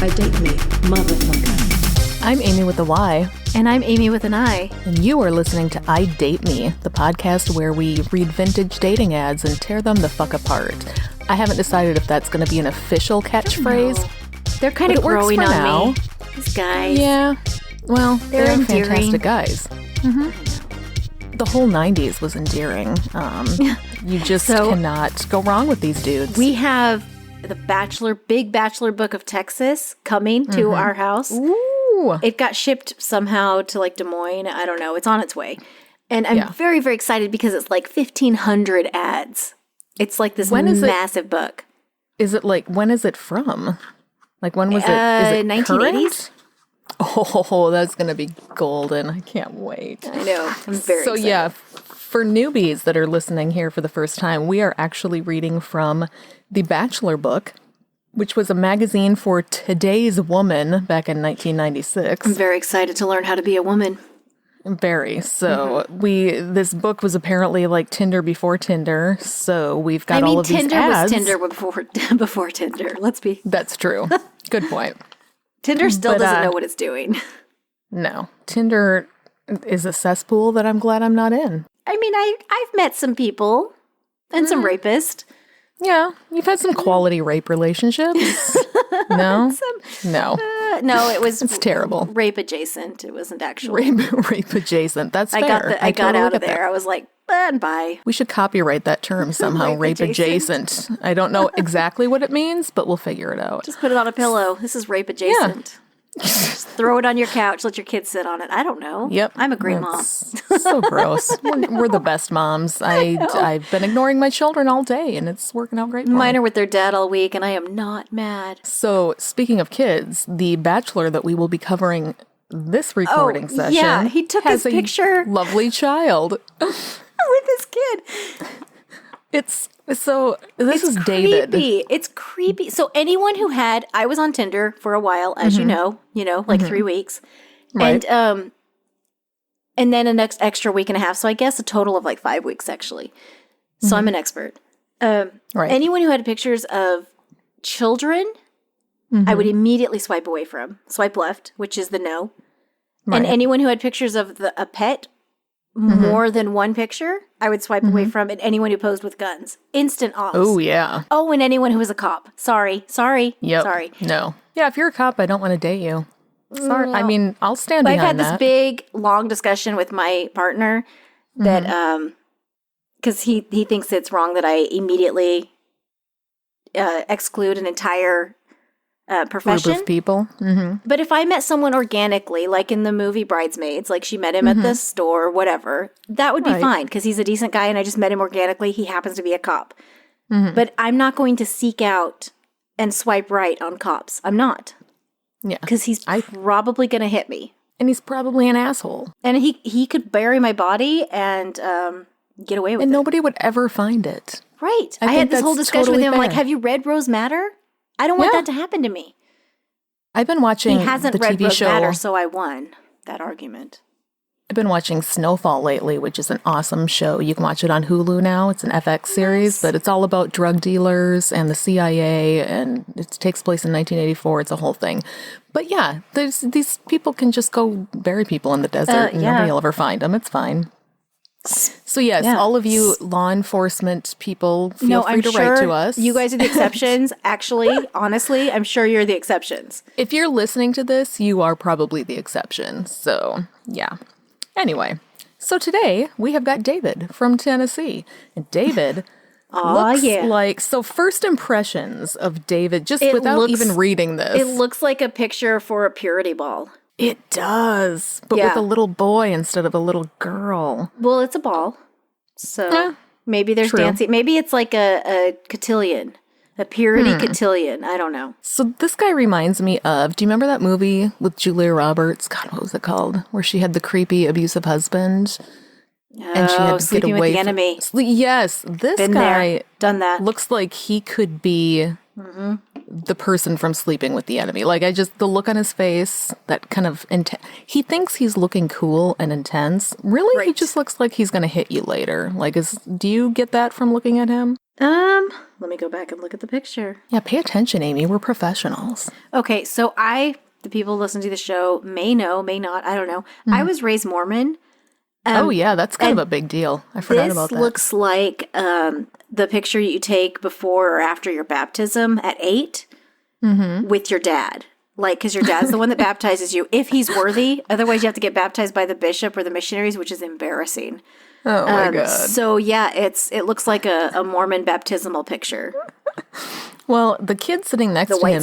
I date me, motherfucker. I'm Amy with a Y. And I'm Amy with an I. And you are listening to I Date Me, the podcast where we read vintage dating ads and tear them the fuck apart. I haven't decided if that's going to be an official catchphrase. They're kind of growing on now. me. These guys. Yeah. Well, they're endearing. Fantastic guys. Mm-hmm. The whole 90s was endearing. You just cannot go wrong with these dudes. We have the big Bachelor Book of Texas coming to our house. Ooh. It got shipped somehow to like Des Moines. I don't know. It's on its way. And I'm very, very excited because it's like 1,500 ads. It's like this massive book. Is it like, when is it from? Like, when was it? Is it 1980s? Current? Oh, that's going to be golden. I can't wait. I know. I'm very excited. Yeah, for newbies that are listening here for the first time, we are actually reading from the Bachelor Book, which was a magazine for today's woman back in 1996. I'm very excited to learn how to be a woman. Very. So this book was apparently like Tinder before Tinder. So we've got all of these Tinder ads. was Tinder before Tinder. Let's be. That's true. Good point. Tinder still doesn't know what it's doing. No. Tinder is a cesspool that I'm glad I'm not in. I mean, I've met some people and some rapists. Yeah. You've had some quality rape relationships. No? No. No, it was... It's terrible. Rape adjacent. It wasn't actually... Rape adjacent. That's fair. I got out of there. I was like, bye. We should copyright that term somehow, rape adjacent. I don't know exactly what it means, but we'll figure it out. Just put it on a pillow. This is rape adjacent. Yeah. Just throw it on your couch. Let your kids sit on it. I don't know. Yep. I'm a great mom. So gross. We're the best moms. I've been ignoring my children all day, and it's working out great for Mine me. are with their dad all week, and I am not mad. So, speaking of kids, the Bachelor that we will be covering this recording session, yeah, he took his picture. Lovely child with his kid. This is creepy. David. It's creepy. So anyone who I was on Tinder for a while, as you know, like 3 weeks. Right. And then an extra week and a half. So I guess a total of like 5 weeks actually. So I'm an expert. Right. Anyone who had pictures of children, I would immediately swipe away from. Swipe left, which is the no. Right. And anyone who had pictures of a pet, more than one picture, I would swipe away from. And anyone who posed with guns, instant off. Oh, yeah. Oh, and anyone who was a cop. Sorry. Yep. Sorry. No. Yeah, if you're a cop, I don't want to date you. Sorry. No. I mean, I'll stand behind that. I've had this big, long discussion with my partner that, because he thinks it's wrong that I immediately exclude an entire profession. Group of people. But if I met someone organically, like in the movie Bridesmaids, like she met him at the store, whatever, that would be fine because he's a decent guy and I just met him organically. He happens to be a cop. But I'm not going to seek out and swipe right on cops. I'm not. Yeah. Because he's probably going to hit me. And he's probably an asshole. And he could bury my body and get away with it. And nobody would ever find it. Right. I had this whole discussion with him. I'm like, have you read Rose Madder? I don't want that to happen to me. I've been watching He hasn't the read TV Rose show. Madder, so I won that argument. I've been watching Snowfall lately, which is an awesome show. You can watch it on Hulu now. It's an FX series, but it's all about drug dealers and the CIA, and it takes place in 1984. It's a whole thing. But yeah, these people can just go bury people in the desert, and nobody will ever find them. It's fine. So yes, all of you law enforcement people, feel free to write to us. You guys are the exceptions. Actually, honestly, I'm sure you're the exceptions. If you're listening to this, you are probably the exception. So yeah. Anyway, so today we have got David from Tennessee. And David looks like... So first impressions of David, just without even reading this. It looks like a picture for a purity ball. It does, but with a little boy instead of a little girl. Well, it's a ball. So maybe there's dancing. Maybe it's like a cotillion. A purity cotillion. I don't know. So this guy reminds me of, do you remember that movie with Julia Roberts? God, what was it called? Where she had the creepy, abusive husband. And she had to Sleeping get away with the Enemy. Yes, this Been guy there. Done that. looks like he could be the person from Sleeping with the Enemy. Like, the look on his face, that kind of, he thinks he's looking cool and intense. Really, he just looks like he's going to hit you later. Like, do you get that from looking at him? Let me go back and look at the picture. Yeah, pay attention, Amy. We're professionals. Okay, so the people who listen to the show may know, may not, I don't know. I was raised Mormon. Oh, yeah, that's kind of a big deal. I forgot about that. This looks like the picture you take before or after your baptism at 8 with your dad. Like, because your dad's the one that baptizes you, if he's worthy. Otherwise, you have to get baptized by the bishop or the missionaries, which is embarrassing. Oh, my God. So, yeah, it looks like a Mormon baptismal picture. Well, the kid sitting next to him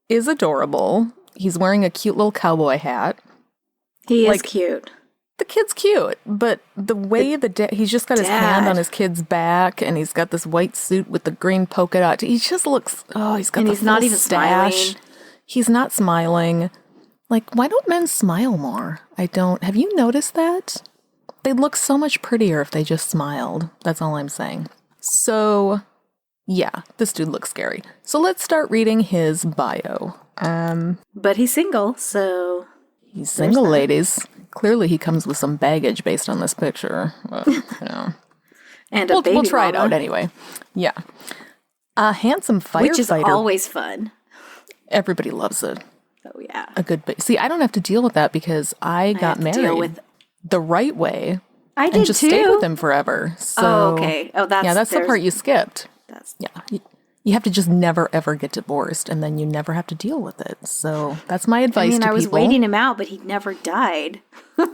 is adorable. He's wearing a cute little cowboy hat. He is cute. The kid's cute, but the way he's just got his hand on his kid's back, and he's got this white suit with the green polka dot. He just looks, he's got he's not even smiling. He's not smiling. Like, why don't men smile more? Have you noticed that? They'd look so much prettier if they just smiled. That's all I'm saying. So, yeah, this dude looks scary. So let's start reading his bio. But he's single, so... He's single, ladies. Clearly he comes with some baggage based on this picture. But, And a baby we'll try it mama. out anyway. Yeah. A handsome firefighter. Which is always fun. Everybody loves it. Oh, yeah. A good See, I don't have to deal with that because I got married the right way. I did and just too. stayed with him forever. So, okay. Oh, that's the part you skipped. That's You have to just never, ever get divorced, and then you never have to deal with it. So that's my advice to people. I was waiting him out, but he never died.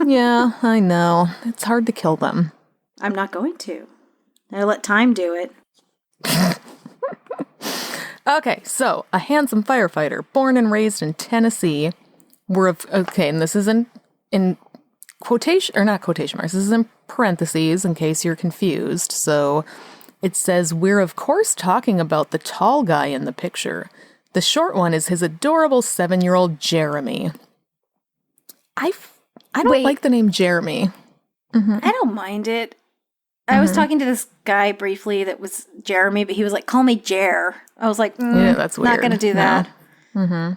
Yeah, I know. It's hard to kill them. I'm not going to. I let time do it. Okay, so a handsome firefighter, born and raised in Tennessee, and this is in quotation, or not quotation marks, this is in parentheses in case you're confused. So it says, we're of course talking about the tall guy in the picture. The short one is his adorable 7-year-old Jeremy. I don't like the name Jeremy. Mm-hmm. I don't mind it. I was talking to this guy briefly that was Jeremy, but he was like, call me Jer. I was like, yeah, that's weird. Not going to do that. Mm-hmm.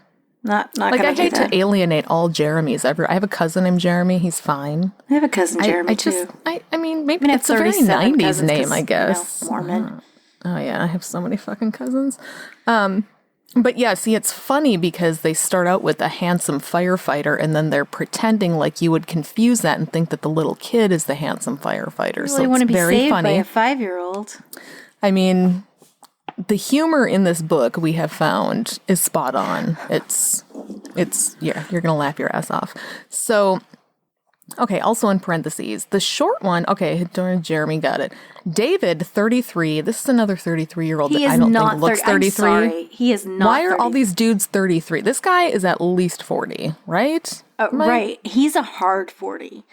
Not going to do that. I hate to alienate all Jeremys ever. I have a cousin named Jeremy. He's fine. I have a cousin Jeremy, too. I mean, maybe it's a very 90s name, I guess. Mormon. Oh, yeah. I have so many fucking cousins. But yeah, see, it's funny because they start out with a handsome firefighter and then they're pretending like you would confuse that and think that the little kid is the handsome firefighter. Well, so want to be very saved funny. by a 5-year-old. I mean, the humor in this book we have found is spot on. It's you're going to laugh your ass off. So, okay, also in parentheses, the short one, okay, Jeremy got it. David, 33. This is another 33-year-old that I don't think looks 33. I'm sorry. He is not Why are all these dudes 33? This guy is at least 40, right? Right. He's a hard 40.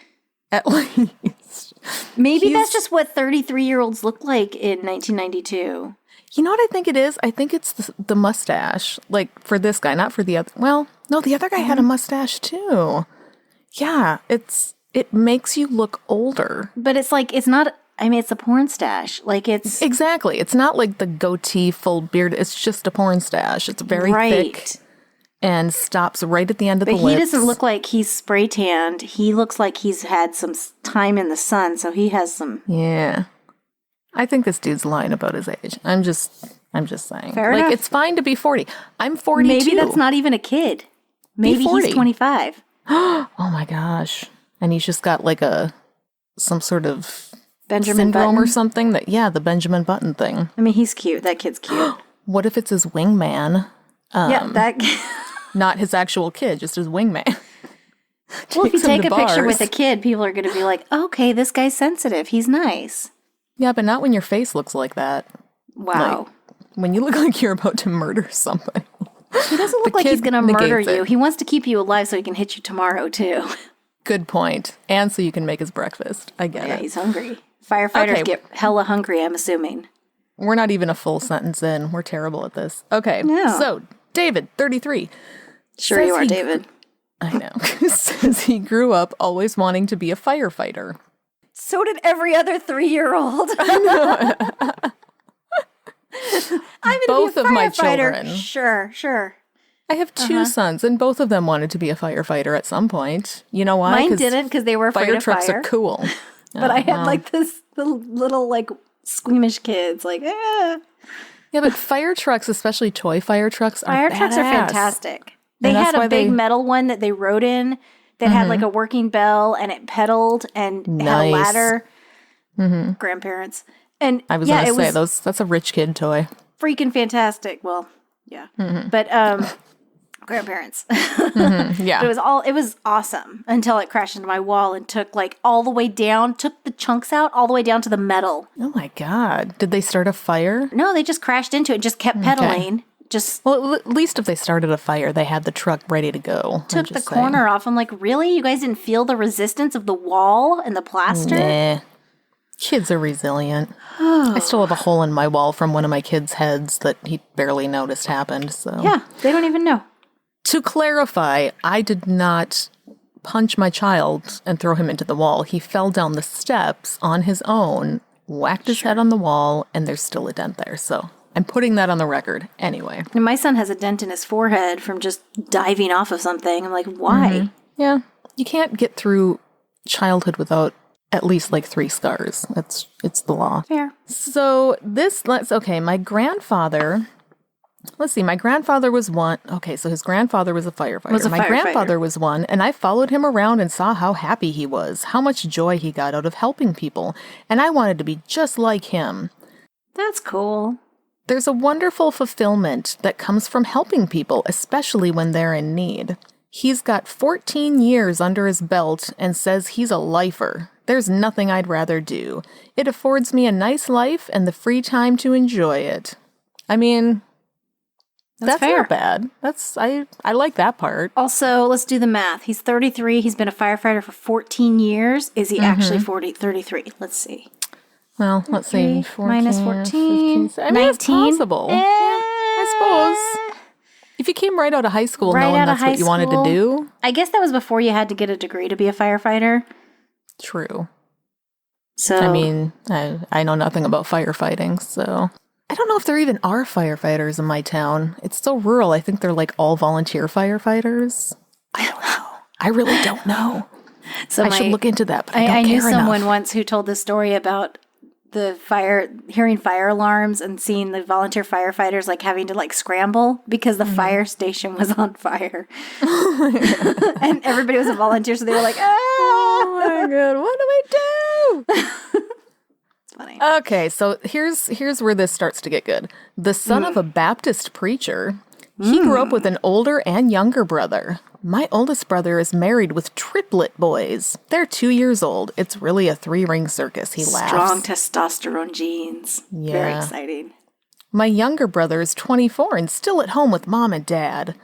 At least. Maybe that's just what 33-year-olds look like in 1992. You know what I think it is? I think it's the mustache. Like, for this guy, not for the other. Well, no, the other guy had a mustache, too. Yeah, it makes you look older. But it's like, it's not... I mean, it's a porn stash. Like, it's... Exactly. It's not like the goatee, full beard. It's just a porn stash. It's very thick and stops right at the end of the lips. But he doesn't look like he's spray tanned. He looks like he's had some time in the sun, so he has some... Yeah. I think this dude's lying about his age. I'm just saying. Fair enough. It's fine to be 40. I'm 42. Maybe that's not even a kid. Maybe he's 25. Oh my gosh. And he's just got like some sort of... Benjamin syndrome Button? Or something the Benjamin Button thing. I mean, he's cute. That kid's cute. What if it's his wingman? That not his actual kid, just his wingman. Well, if you take a picture with a kid, people are going to be like, okay, this guy's sensitive. He's nice. Yeah, but not when your face looks like that. Wow. Like, when you look like you're about to murder somebody. He doesn't look like he's going to murder you. He wants to keep you alive so he can hit you tomorrow, too. Good point. And so you can make his breakfast. I get it. Yeah, he's hungry. Firefighters get hella hungry, I'm assuming. We're not even a full sentence in. We're terrible at this. Okay. No. So, David, 33. Sure you are, David. I know. Says he grew up always wanting to be a firefighter. So did every other 3-year-old. I'm both be a of my firefighter. children. Sure. I have 2 sons, and both of them wanted to be a firefighter at some point. You know why? Mine didn't because they were afraid of fire. Fire trucks are cool. But I had like the little like squeamish kids. Like, Yeah, but fire trucks, especially toy fire trucks, are trucks are fantastic. They And had that's a why big metal one that they rode in that had like a working bell and it pedaled and had a ladder. Grandparents. And I was going to say, that's a rich kid toy. Freaking fantastic. Well, yeah. But grandparents. Yeah. But it was awesome until it crashed into my wall and took like all the way down, took the chunks out all the way down to the metal. Oh my God. Did they start a fire? No, they just crashed into it, just kept pedaling. Well, at least if they started a fire, they had the truck ready to go. Took the corner off. I'm like, really? You guys didn't feel the resistance of the wall and the plaster? Nah. Kids are resilient. I still have a hole in my wall from one of my kids' heads that he barely noticed happened. So yeah, they don't even know. To clarify, I did not punch my child and throw him into the wall. He fell down the steps on his own, whacked his head on the wall, and there's still a dent there. So I'm putting that on the record anyway. And my son has a dent in his forehead from just diving off of something. I'm like, why? Yeah. You can't get through childhood without at least like 3 scars. It's the law. Fair. So my grandfather, my grandfather was one. Okay, so his grandfather was a firefighter. My grandfather was one, and I followed him around and saw how happy he was, how much joy he got out of helping people, and I wanted to be just like him. That's cool. There's a wonderful fulfillment that comes from helping people, especially when they're in need. He's got 14 years under his belt and says he's a lifer. There's nothing I'd rather do. It affords me a nice life and the free time to enjoy it. I mean, that's fair. Not bad. I like that part. Also, let's do the math. He's 33. He's been a firefighter for 14 years. Is he actually 33? Let's see. Well, let's see. 14, minus 14. 15, I mean, 19. It's possible. Yeah, I suppose. If you came right out of high school knowing that's what you wanted to do. I guess that was before you had to get a degree to be a firefighter. True. So I mean, I know nothing about firefighting, so I don't know if there even are firefighters in my town. It's so rural. I think they're like all volunteer firefighters. I don't know. I really don't know. So I should look into that, but I knew care someone enough. once who told this story about hearing fire alarms and seeing the volunteer firefighters like having to like scramble because the fire station was on fire. And everybody was a volunteer, so they were like, oh my God, what do we do? It's funny. Okay, so here's where this starts to get good. The son of a Baptist preacher, he grew up with an older and younger brother. My oldest brother is married with triplet boys. They're 2 years old. It's really a 3-ring circus. He laughs. Strong testosterone genes. Yeah. Very exciting. My younger brother is 24 and still at home with mom and dad.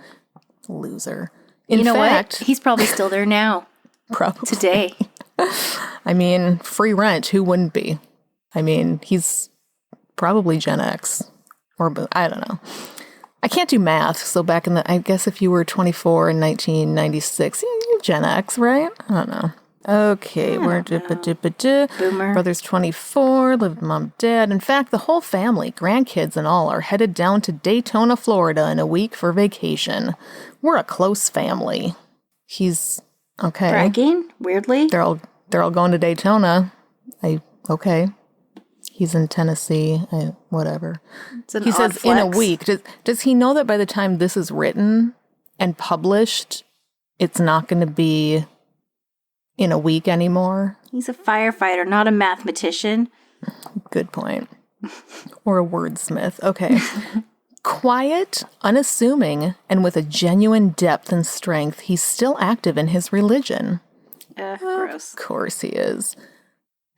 Loser. In fact, what? He's probably still there now. Probably. Today. I mean, free rent. Who wouldn't be? I mean, he's probably Gen X. Or, I don't know. I can't do math, so back in I guess if you were 24 in 1996, you're Gen X, right? I don't know. Okay, we're Boomer. Brother's 24, lived with mom and dad. In fact, the whole family, grandkids and all, are headed down to Daytona, Florida in a week for vacation. We're a close family. He's okay. Bragging? Weirdly? They're all going to Daytona. Okay. He's in Tennessee, whatever. He says flex. in a week. Does he know that by the time this is written and published, it's not going to be in a week anymore? He's a firefighter, not a mathematician. Good point. Or a wordsmith. Okay. Quiet, unassuming, and with a genuine depth and strength, he's still active in his religion. Gross. Of course he is.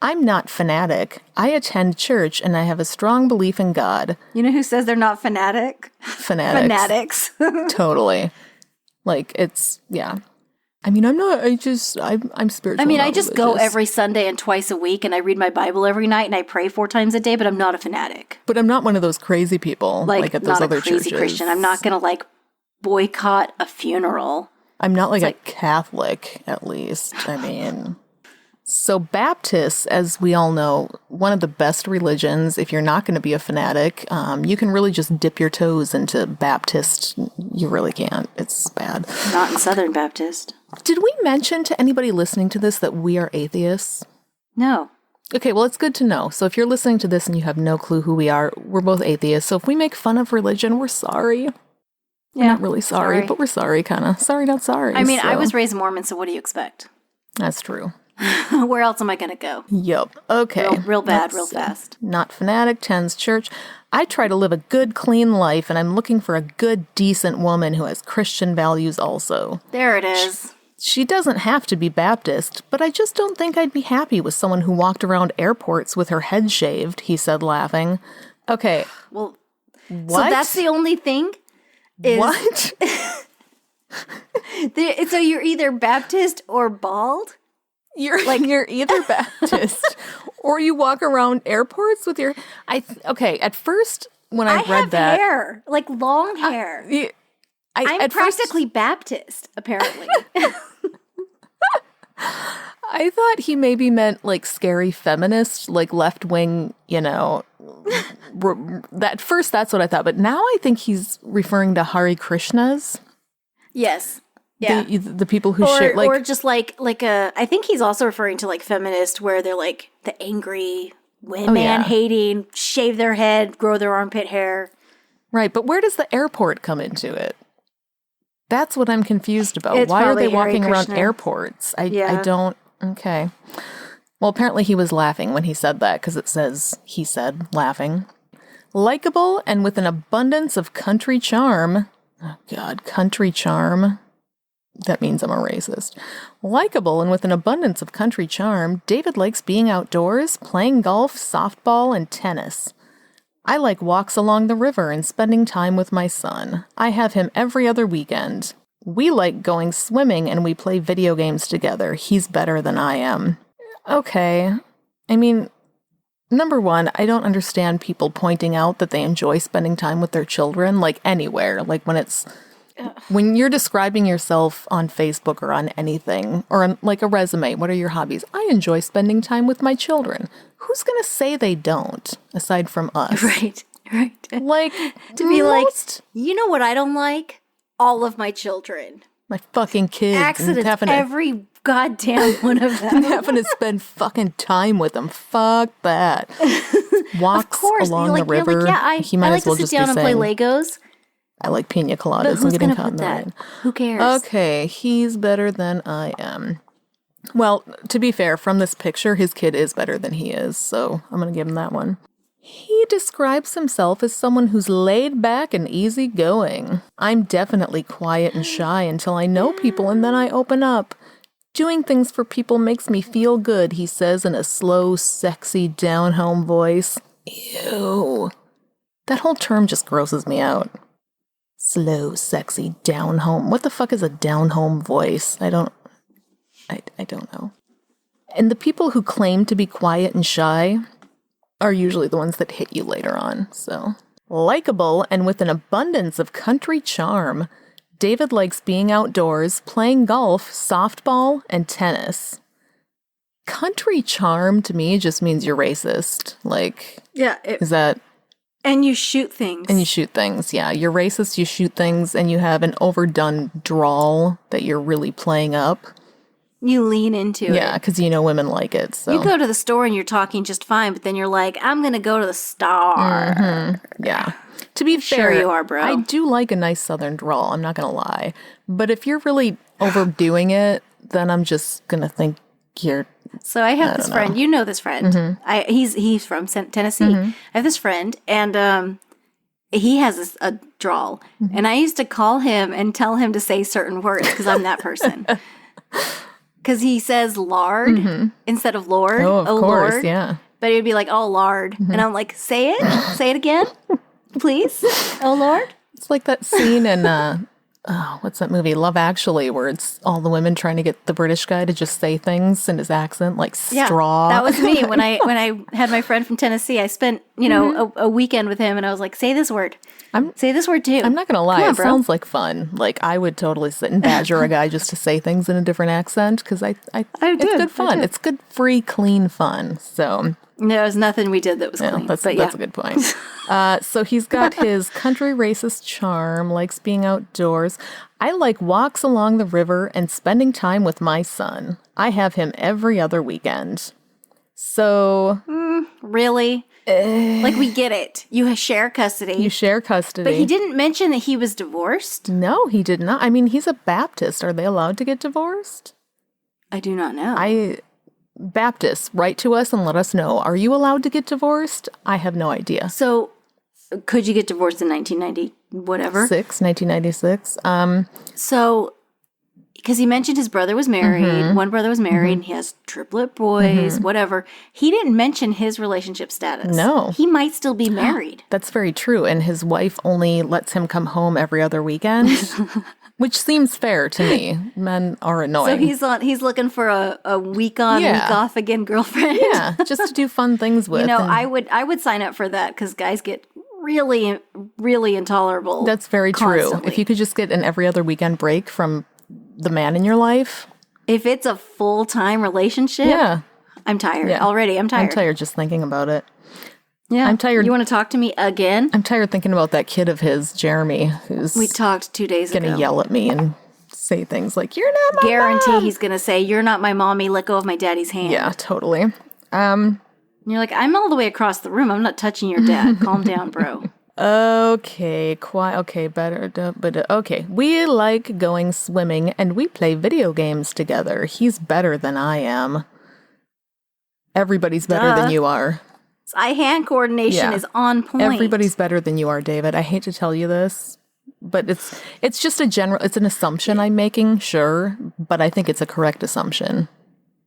I'm not fanatic. I attend church and I have a strong belief in God. You know who says they're not fanatic? Fanatics. Totally. Like, it's, yeah. I mean, I'm spiritual. I mean, I just go religious. every Sunday and twice a week and I read my Bible every night and I pray 4 times a day, but I'm not a fanatic. But I'm not one of those crazy people like at those other churches. Not a crazy Christian. I'm not going to like boycott a funeral. I'm not like a Catholic, at least. I mean... So Baptists, as we all know, one of the best religions. If you're not going to be a fanatic, you can really just dip your toes into Baptist. You really can't. It's bad. Not in Southern Baptist. Did we mention to anybody listening to this that we are atheists? No. Okay, well, it's good to know. So if you're listening to this and you have no clue who we are, we're both atheists. So if we make fun of religion, we're sorry. We're not really sorry, but we're sorry, kind of. Sorry, not sorry. I mean, so. I was raised Mormon, so what do you expect? That's true. Where else am I going to go? Yup. Okay. Real bad, real fast. Not fanatic, tends church. I try to live a good, clean life, and I'm looking for a good, decent woman who has Christian values also. There it is. She doesn't have to be Baptist, but I just don't think I'd be happy with someone who walked around airports with her head shaved, he said, laughing. Okay. Well, what? So that's the only thing? What? So you're either Baptist or bald? You're either Baptist or you walk around airports with your... Okay, at first, when I read that... I have hair, like long hair. I'm practically Baptist, apparently. I thought he maybe meant like scary feminist, like left wing, at first that's what I thought. But now I think he's referring to Hare Krishnas. Yes. Yeah. The people who share, like, or just like I think he's also referring to like feminist, where they're like the angry women hating, shave their head, grow their armpit hair. Right. But where does the airport come into it? That's what I'm confused about. Why are they walking around airports? I don't. Okay. Well, apparently he was laughing when he said that, because it says he said laughing. Likeable and with an abundance of country charm. Oh, God, country charm. That means I'm a racist. Likeable and with an abundance of country charm, David likes being outdoors, playing golf, softball, and tennis. I like walks along the river and spending time with my son. I have him every other weekend. We like going swimming and we play video games together. He's better than I am. Okay. I mean, number one, I don't understand people pointing out that they enjoy spending time with their children, like anywhere. Like when you're describing yourself on Facebook or on anything, or on like a resume, what are your hobbies? I enjoy spending time with my children. Who's going to say they don't, aside from us? Right. Like, to be like, you know what I don't like? All of my children. My fucking kids. Accidents, every goddamn one of them. Having to spend fucking time with them. Fuck that. Walks along the river. Like, yeah, he might I like as well to sit just down and saying, play Legos. I like pina coladas. But who's going to put that? Who cares? Okay, he's better than I am. Well, to be fair, from this picture, his kid is better than he is, so I'm going to give him that one. He describes himself as someone who's laid back and easygoing. I'm definitely quiet and shy until I know people, and then I open up. Doing things for people makes me feel good, he says in a slow, sexy, down-home voice. Ew. That whole term just grosses me out. Slow, sexy, down-home. What the fuck is a down-home voice? I don't know. And the people who claim to be quiet and shy are usually the ones that hit you later on, so. Likeable and with an abundance of country charm, David likes being outdoors, playing golf, softball, and tennis. Country charm to me just means you're racist. Like, yeah, is that... And you shoot things. Yeah. You're racist, you shoot things, and you have an overdone drawl that you're really playing up. You lean into it. Yeah, because women like it. So you go to the store and you're talking just fine, but then you're like, I'm going to go to the star. Mm-hmm. Yeah. To be fair, sure you are, bro. I do like a nice southern drawl. I'm not going to lie. But if you're really overdoing it, then I'm just going to think you're... So I have this friend. You know this friend. Mm-hmm. He's from Tennessee. Mm-hmm. I have this friend, and he has a drawl. Mm-hmm. And I used to call him and tell him to say certain words because I'm that person. Because he says lard instead of Lord. Oh, of course, Lord. Yeah. But he'd be like, oh, lard. And I'm like, say it again, please. Oh, Lord. It's like that scene in, what's that movie? Love Actually, where it's all the women trying to get the British guy to just say things in his accent, like straw. Yeah, that was me. When I had my friend from Tennessee, I spent, a weekend with him, and I was like, say this word. Say this word too. I'm not going to lie. It sounds like fun. Like, I would totally sit and badger a guy just to say things in a different accent, because it's good fun. It's good, free, clean fun. So... There was nothing we did that was clean. That's a good point. So he's got his country racist charm, likes being outdoors. I like walks along the river and spending time with my son. I have him every other weekend. So... Really? Like, we get it. You share custody. You share custody. But he didn't mention that he was divorced? No, he did not. I mean, he's a Baptist. Are they allowed to get divorced? I do not know. Baptists, write to us and let us know. Are you allowed to get divorced? I have no idea. So, could you get divorced in 1990, whatever? 1996. So... Because he mentioned his brother was married, one brother was married, and he has triplet boys, whatever. He didn't mention his relationship status. No. He might still be married. That's very true. And his wife only lets him come home every other weekend, which seems fair to me. Men are annoying. So he's looking for a week on, week off again girlfriend. Yeah, just to do fun things with. You know, I would sign up for that because guys get really, really intolerable. That's very constantly. true. If you could just get an every other weekend break from the man in your life. If it's a full-time relationship, I'm tired already. I'm tired just thinking about it. Yeah. I'm tired. You want to talk to me again? I'm tired thinking about that kid of his, Jeremy, who's we talked 2 days ago. Gonna yell at me and say things like, "You're not my Guarantee mom." He's gonna say, "You're not my mommy, let go of my daddy's hand." Yeah, totally. And you're like, I'm all the way across the room. I'm not touching your dad. Calm down, bro. Okay, okay. We like going swimming and we play video games together. He's better than I am. Everybody's better than you are. Eye hand coordination is on point. Everybody's better than you are, David. I hate to tell you this, but it's just it's an assumption I'm making, sure, but I think it's a correct assumption.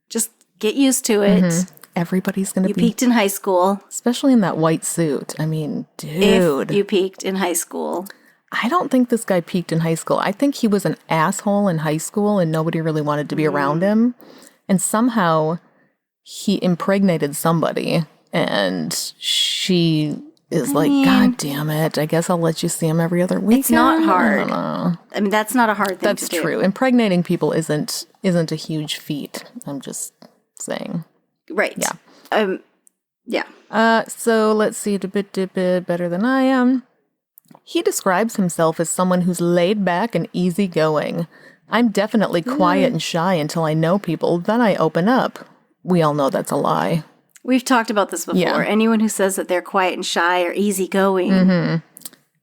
Just get used to it. Everybody's going to be... You peaked in high school. Especially in that white suit. I mean, dude. If you peaked in high school. I don't think this guy peaked in high school. I think he was an asshole in high school and nobody really wanted to be around him. And somehow he impregnated somebody and she is God damn it. I guess I'll let you see him every other weekend. It's not hard. I don't know. I mean, that's not a hard thing to do. That's true. Impregnating people isn't a huge feat. I'm just saying. Right. Yeah. Yeah. So let's see. A bit better than I am. He describes himself as someone who's laid back and easygoing. I'm definitely quiet and shy until I know people. Then I open up. We all know that's a lie. We've talked about this before. Yeah. Anyone who says that they're quiet and shy or easygoing,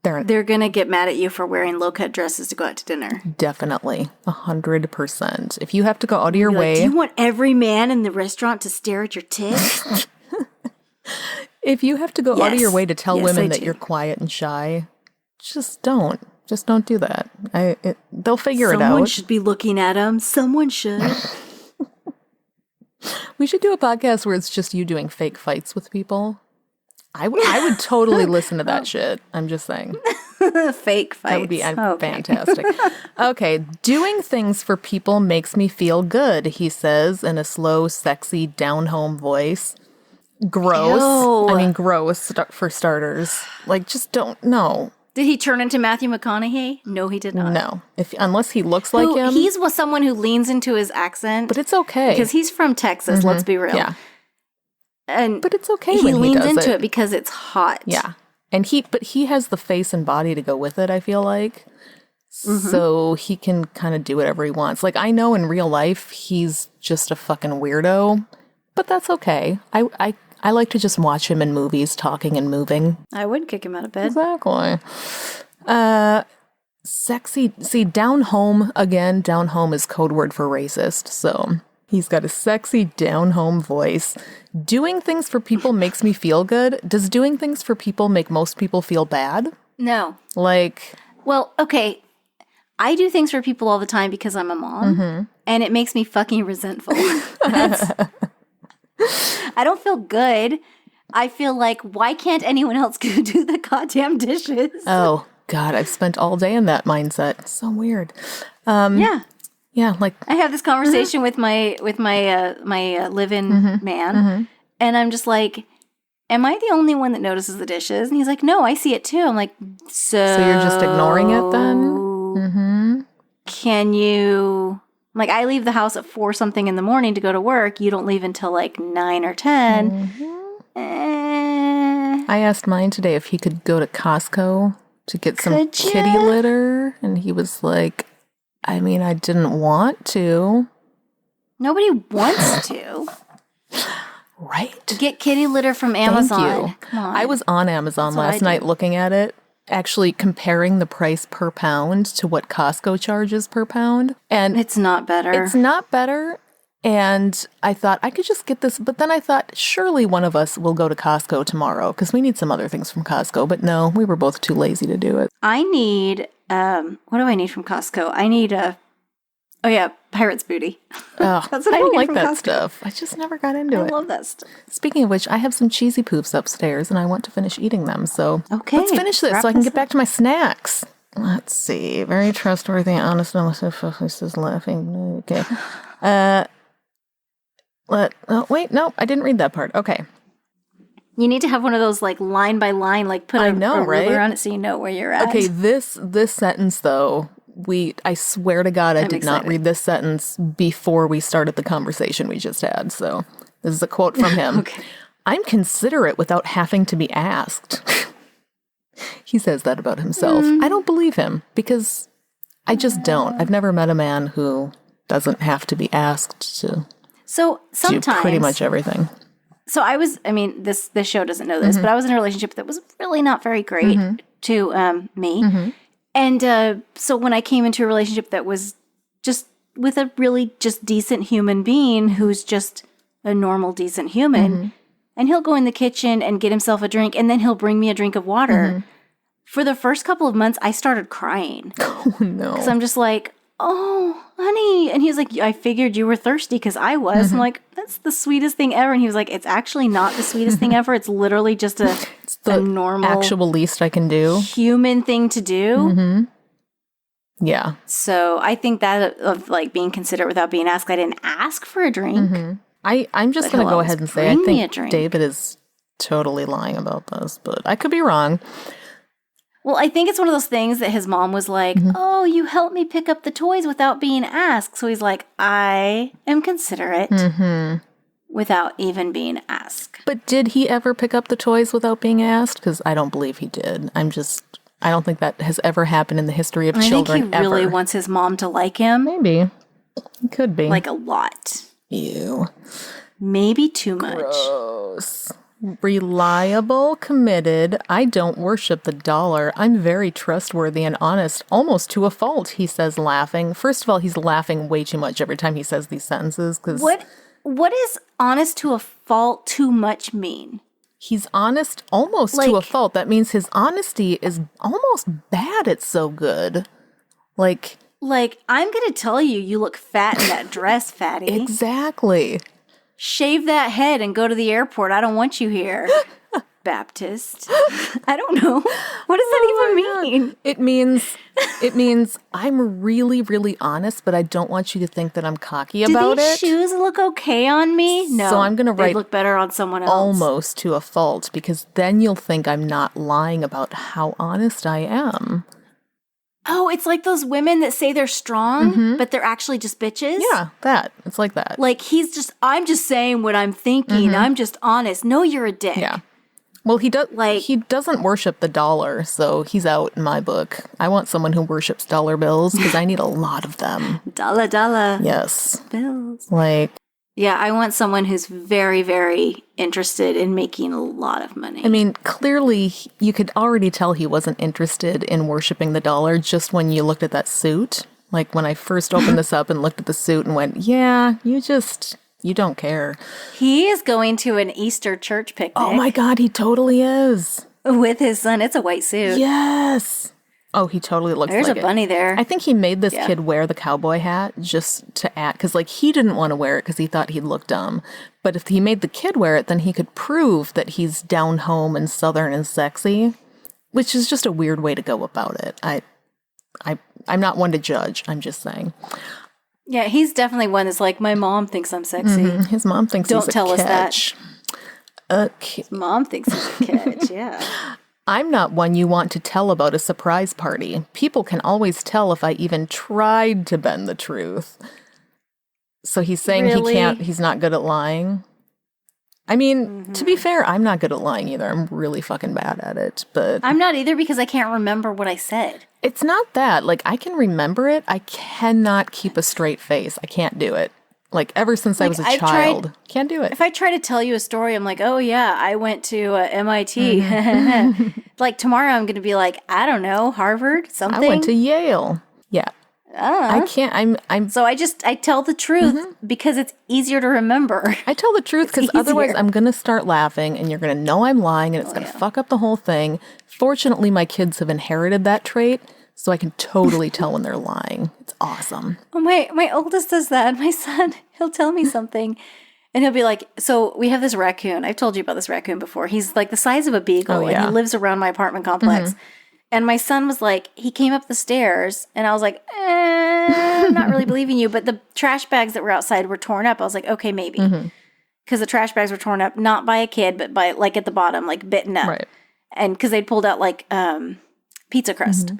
they're going to get mad at you for wearing low-cut dresses to go out to dinner. Definitely. 100%. If you have to go out of your way... do you want every man in the restaurant to stare at your tits? If you have to go out of your way to tell women that you're quiet and shy, just don't. Just don't do that. They'll figure it out. Someone should be looking at them. Someone should. We should do a podcast where it's just you doing fake fights with people. I would totally listen to that shit. I'm just saying. Fake fights. That would be fantastic. Okay. Doing things for people makes me feel good, he says in a slow, sexy, down-home voice. Gross. Ew. I mean, gross for starters. Like, just don't, no. Did he turn into Matthew McConaughey? No, he did not. No. Unless he looks like him. He's someone who leans into his accent. But it's okay. Because he's from Texas, let's be real. Yeah. But it's okay when he leans does into it because it's hot. Yeah. And he has the face and body to go with it, I feel like. So he can kind of do whatever he wants. Like, I know in real life he's just a fucking weirdo, but that's okay. I like to just watch him in movies talking and moving. I would kick him out of bed. Exactly. Sexy. See, down home is code word for racist. So he's got a sexy down home voice. Doing things for people makes me feel good. Does doing things for people make most people feel bad? No. Well, okay. I do things for people all the time because I'm a mom, and it makes me fucking resentful. I don't feel good. I feel like, why can't anyone else go do the goddamn dishes? Oh, God, I've spent all day in that mindset. It's so weird. Yeah, like I have this conversation with my live-in man, and I'm just like, am I the only one that notices the dishes? And he's like, no, I see it too. I'm like, so you're just ignoring it then? Can you? Like, I leave the house at 4 something in the morning to go to work. You don't leave until like 9 or 10. I asked mine today if he could go to Costco to get some kitty litter, and he was like, I mean, I didn't want to. Nobody wants to. Right. Get kitty litter from Amazon. Thank you. Come on. I was on Amazon last night looking at it, actually comparing the price per pound to what Costco charges per pound. And it's not better. It's not better. And I thought I could just get this. But then I thought, surely one of us will go to Costco tomorrow because we need some other things from Costco. But no, we were both too lazy to do it. I need, what do I need from Costco? I need Pirate's Booty. Oh, That's what I I don't need like from that Costco. stuff. I just never got into it. I love that stuff. Speaking of which, I have some cheesy poofs upstairs and I want to finish eating them. So let's finish this so I can get back to my snacks. Let's see. Very trustworthy, honest, this is laughing. Okay. Wait, no, I didn't read that part. Okay. You need to have one of those like line by line, like put a ruler on it so you know where you're at. Okay, this sentence though, I swear to God, I did not read this sentence before we started the conversation we just had. So this is a quote from him. Okay. I'm considerate without having to be asked. He says that about himself. I don't believe him because I just don't. I've never met a man who doesn't have to be asked to do pretty much everything. So this show doesn't know this, but I was in a relationship that was really not very great to me. And so when I came into a relationship that was just with a really just decent human being who's just a normal, decent human, and he'll go in the kitchen and get himself a drink, and then he'll bring me a drink of water. For the first couple of months, I started crying. Oh, no. Because I'm just like, oh, honey. And he was like, I figured you were thirsty because I was. I'm like, that's the sweetest thing ever. And he was like, it's actually not the sweetest thing ever. It's literally just a normal, actual least I can do. Human thing to do. Yeah. So I think that of like being considerate without being asked, I didn't ask for a drink. I'm just going to go ahead and say I think David is totally lying about this, but I could be wrong. Well, I think it's one of those things that his mom was like, oh, you helped me pick up the toys without being asked. So he's like, I am considerate without even being asked. But did he ever pick up the toys without being asked? Because I don't believe he did. I don't think that has ever happened in the history of children ever. I think he really wants his mom to like him. Maybe. It could be. Like a lot. Ew. Maybe too much. Gross. Reliable, committed. I don't worship the dollar. I'm very trustworthy and honest, almost to a fault, he says, laughing. First of all, he's laughing way too much every time he says these sentences. What is honest to a fault too much mean? He's honest almost to a fault. That means his honesty is almost bad. It's so good. Like, I'm going to tell you, you look fat in that dress, fatty. Exactly. Shave that head and go to the airport. I don't want you here, Baptist. I don't know. What does that even mean? It means I'm really, really honest, but I don't want you to think that I'm cocky about it. Do these shoes look okay on me? No. So I'm going to write they look better on someone else. Almost to a fault, because then you'll think I'm not lying about how honest I am. Oh, it's like those women that say they're strong, but they're actually just bitches? Yeah, that. It's like that. Like, I'm just saying what I'm thinking. I'm just honest. No, you're a dick. Yeah. Well, he doesn't worship the dollar, so he's out in my book. I want someone who worships dollar bills, because I need a lot of them. Dollar. Yes. Bills. Yeah, I want someone who's very, very interested in making a lot of money. I mean, clearly, you could already tell he wasn't interested in worshiping the dollar just when you looked at that suit. Like, when I first opened this up and looked at the suit and went, yeah, you don't care. He is going to an Easter church picnic. Oh my God, he totally is. With his son. It's a white suit. Yes. Oh, he totally looks like it. There's a bunny there. I think he made this kid wear the cowboy hat just to act, because he didn't want to wear it because he thought he'd look dumb. But if he made the kid wear it, then he could prove that he's down home and southern and sexy, which is just a weird way to go about it. I'm not one to judge. I'm just saying. Yeah, he's definitely one that's like, my mom thinks I'm sexy. His mom thinks he's a catch. Don't tell us that. Okay. His mom thinks he's a catch, yeah. I'm not one you want to tell about a surprise party. People can always tell if I even tried to bend the truth. So he's saying he's not good at lying. I mean, to be fair, I'm not good at lying either. I'm really fucking bad at it, but... I'm not either because I can't remember what I said. It's not that. I can remember it. I cannot keep a straight face. I can't do it. Like, ever since I was a child. Can't do it. If I try to tell you a story, I'm like, oh, yeah, I went to MIT. Like, tomorrow I'm going to be like, I don't know, Harvard, something. I went to Yale. Yeah. I can't, I'm. So I tell the truth because it's easier to remember. I tell the truth because otherwise I'm going to start laughing and you're going to know I'm lying and it's going to fuck up the whole thing. Fortunately, my kids have inherited that trait, so I can totally tell when they're lying. It's awesome. Oh, my oldest does that. My son, he'll tell me something and he'll be like, so we have this raccoon. I've told you about this raccoon before. He's like the size of a beagle and he lives around my apartment complex. And my son was like, he came up the stairs and I was like, I'm not really believing you. But the trash bags that were outside were torn up. I was like, okay, maybe. Because the trash bags were torn up, not by a kid, but by like at the bottom, like bitten up. Right. And because they'd pulled out like pizza crust.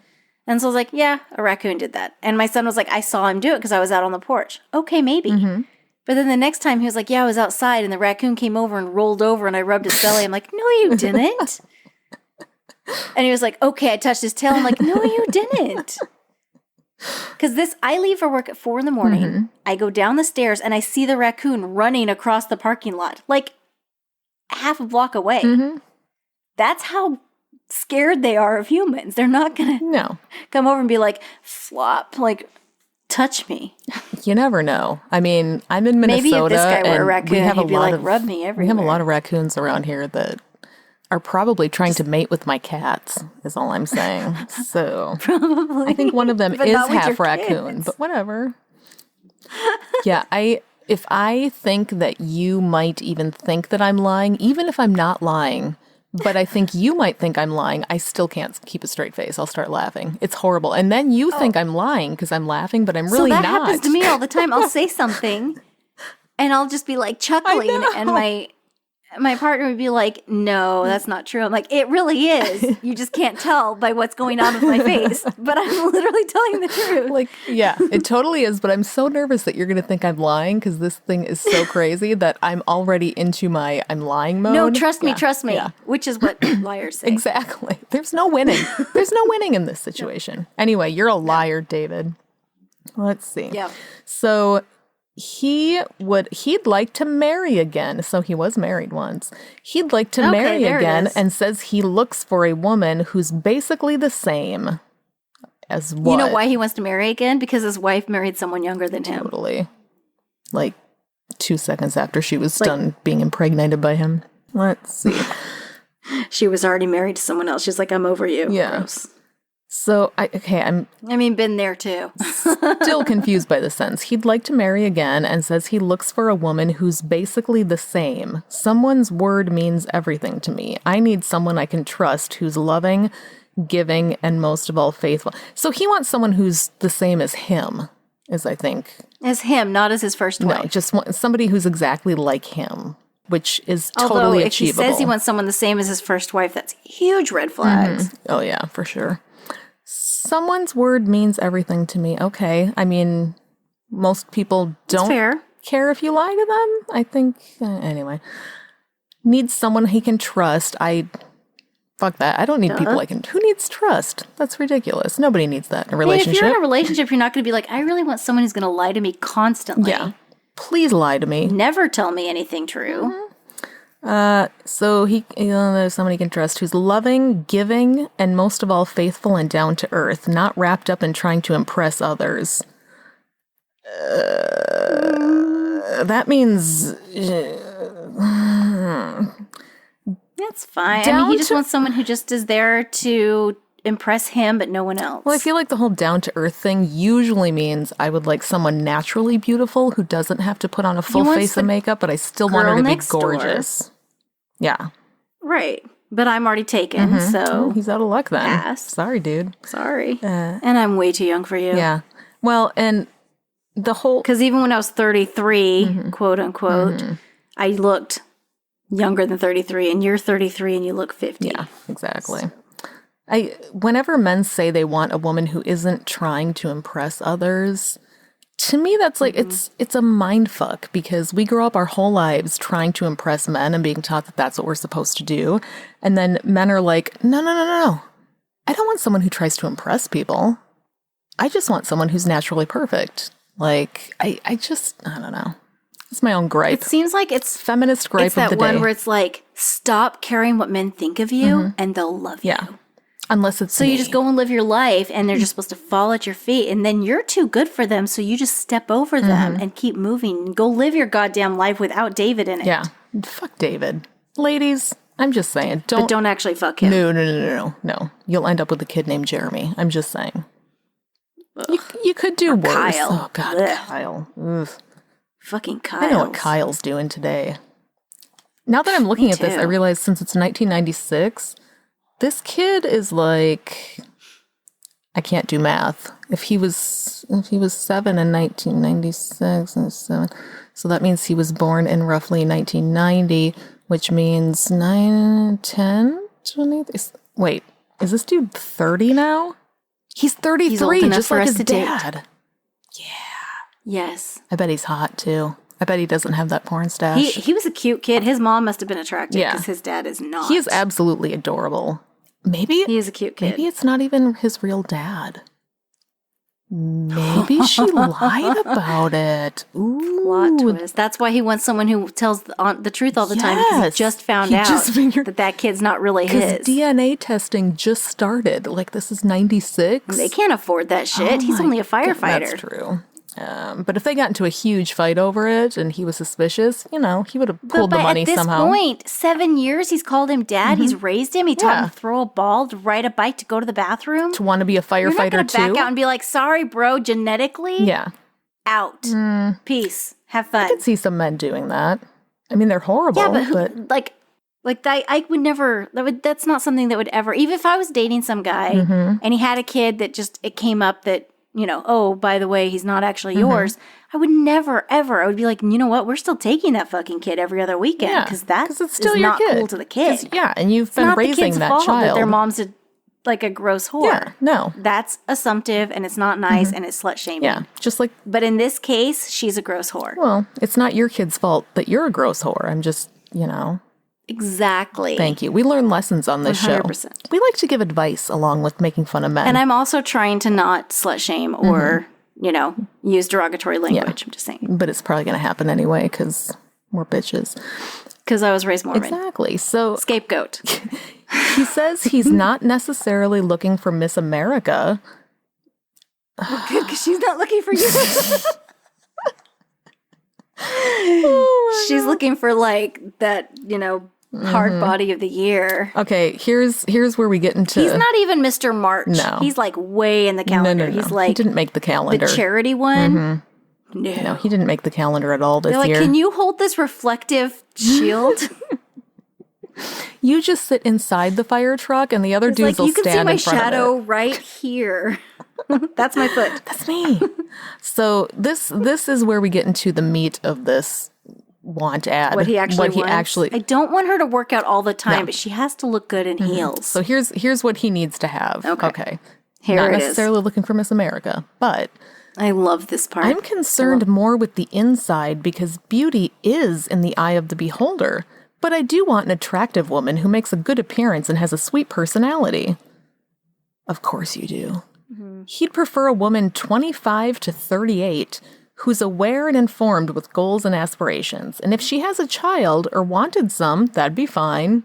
And so I was like, yeah, a raccoon did that. And my son was like, I saw him do it because I was out on the porch. Okay, maybe. But then the next time he was like, yeah, I was outside and the raccoon came over and rolled over and I rubbed his belly. I'm like, no, you didn't. And he was like, okay, I touched his tail. I'm like, no, you didn't. Because I leave for work at 4 a.m. I go down the stairs and I see the raccoon running across the parking lot, like half a block away. That's how scared they are of humans. They're not going to come over and be like, flop, like, touch me. You never know. I mean, I'm in Minnesota. Maybe if this guy were a raccoon, he'd be like, rub me everywhere. We have a lot of raccoons around here that are probably trying to mate with my cats, is all I'm saying. So probably. I think one of them is half raccoon, but whatever. Yeah, if I think that you might even think that I'm lying, even if I'm not lying, but I think you might think I'm lying, I still can't keep a straight face. I'll start laughing. It's horrible. And then you think I'm lying because I'm laughing, but I'm really not. So that happens to me all the time. I'll say something and I'll just be like chuckling and my partner would be like, no, that's not true. I'm like, it really is. You just can't tell by what's going on with my face. But I'm literally telling the truth. Like, yeah, it totally is. But I'm so nervous that you're going to think I'm lying because this thing is so crazy that I'm already into my I'm lying mode. No, trust me. Yeah. Which is what liars say. Exactly. There's no winning. There's no winning in this situation. Anyway, you're a liar, David. Let's see. Yeah. So he'd like to marry again. So he was married once. He'd like to marry again and says he looks for a woman who's basically the same as what? You know why he wants to marry again? Because his wife married someone younger than him. Totally. Like 2 seconds after she was done being impregnated by him. Let's see. She was already married to someone else. She's like, I'm over you. Yeah. Gross. So, been there too. Still confused by the sentence. He'd like to marry again and says he looks for a woman who's basically the same. Someone's word means everything to me. I need someone I can trust who's loving, giving, and most of all faithful. So he wants someone who's the same as him, I think. As him, not as his first wife. No, just somebody who's exactly like him, which is totally achievable. If he says he wants someone the same as his first wife, that's huge red flags. Oh, yeah, for sure. Someone's word means everything to me. Okay. I mean, most people don't care if you lie to them. I think, anyway. Needs someone he can trust. Fuck that. I don't need people I can. Who needs trust? That's ridiculous. Nobody needs that in a relationship. If you're in a relationship, you're not going to be like, I really want someone who's going to lie to me constantly. Yeah. Please lie to me. Never tell me anything true. So there's someone he can trust who's loving, giving, and most of all faithful and down to earth, not wrapped up in trying to impress others. That means that's fine. He just wants someone who just is there to impress him, but no one else. Well, I feel like the whole down to earth thing usually means I would like someone naturally beautiful who doesn't have to put on a full face of makeup, but I still want her to be gorgeous. Yeah. Right. But I'm already taken, so... he's out of luck then. Pass. Sorry, dude. Sorry. And I'm way too young for you. Yeah. Well, and the whole... Because even when I was 33, quote unquote, I looked younger than 33, and you're 33 and you look 50. Yeah, exactly. Whenever men say they want a woman who isn't trying to impress others... To me, that's like, it's a mind fuck because we grow up our whole lives trying to impress men and being taught that that's what we're supposed to do. And then men are like, no. I don't want someone who tries to impress people. I just want someone who's naturally perfect. Like, I don't know. It's my own gripe. It seems like it's Feminist gripe it's of that the one day. where it's like, stop caring what men think of you and they'll love Yeah. you. Unless it's So you just go and live your life and they're just supposed to fall at your feet and then you're too good for them. So you just step over them and keep moving. Go live your goddamn life without David in it. Yeah. Fuck David. Ladies, I'm just saying. But don't actually fuck him. No. You'll end up with a kid named Jeremy. I'm just saying. You could do worse. Kyle. Oh, God, Ugh. Kyle. Ugh. Fucking Kyle. I know what Kyle's doing today. Now that I'm looking at this, I too. realize since it's 1996, this kid is like, I can't do math. If he was 7 in 1996 and 7, so that means he was born in roughly 1990, which means 9, 10, 20. Wait, is this dude 30 now? He's 33, He's old enough just for like us his to date. dad. Yes. I bet he's hot too. I bet he doesn't have that porn stash. He was a cute kid. His mom must have been attractive Yeah. because his dad is not. He is absolutely adorable. Maybe He is a cute kid. Maybe it's not even his real dad. Maybe she lied about it. Ooh. Plot twist. That's why he wants someone who tells the truth all the time because Yes. he just found He out just figured- that kid's not really Because his. DNA testing just started. Like, this is 96. They can't afford that shit. He's my only a God, firefighter. That's true. But if they got into a huge fight over it and he was suspicious, he would have pulled the money at this somehow. point, 7 years, he's called him dad. He's raised him. He taught Yeah. him to throw a ball, to ride a bike, to go to the bathroom. To want to be a You're not firefighter going to back too. out and be like, sorry, bro, genetically, Yeah. out. Peace. Have I fun. could see some men doing that. I mean, they're horrible, Yeah, but, but like that, I would never. That's not something that would ever. Even if I was dating some guy Mm-hmm. and he had a kid that just it came up that oh, by the way, he's not actually Mm-hmm. yours. I would never ever. I would be like, you know what? We're still taking that fucking kid every other weekend Yeah, because that 'cause it's still is your not kid. cool to the kid. yeah, and you've It's been not the raising kid's that fault child. that their mom's like a gross whore. Yeah, no. That's assumptive and it's not nice and it's slut shaming. Yeah, just like, But in this case, she's a gross whore. well, it's not your kid's fault that you're a gross whore. I'm just, Exactly. thank you. We learn lessons on this show. 100%. We like to give advice along with making fun of men. And I'm also trying to not slut shame or, use derogatory language. I'm just saying. but it's probably going to happen anyway because we're bitches. Because I was raised Mormon. Exactly. So Scapegoat. he says he's not necessarily looking for Miss America. Good, because she's not looking for you. She's looking for like that, hard body of the year. Okay, here's where we get into. He's not even Mr. March. No. He's like way in the calendar. No. He's he like didn't make the calendar. the charity one. No, he didn't make the calendar at all this They're like, year. can you hold this reflective shield? You just sit inside the fire truck, and the other It's dudes like, will you can see stand my in front shadow of it. right here. That's my foot. That's me. So this is where we get into the meat of this want ad. What he actually wants. actually. I don't want her to work out all the time, but she has to look good in heels. So here's what he needs to have. Okay. Not Here it is. necessarily looking for Miss America, but I love this part. I'm concerned more with the inside because beauty is in the eye of the beholder. But I do want an attractive woman who makes a good appearance and has a sweet personality. Of course you do. He'd prefer a woman 25 to 38 who's aware and informed with goals and aspirations. And if she has a child or wanted some, that'd be fine.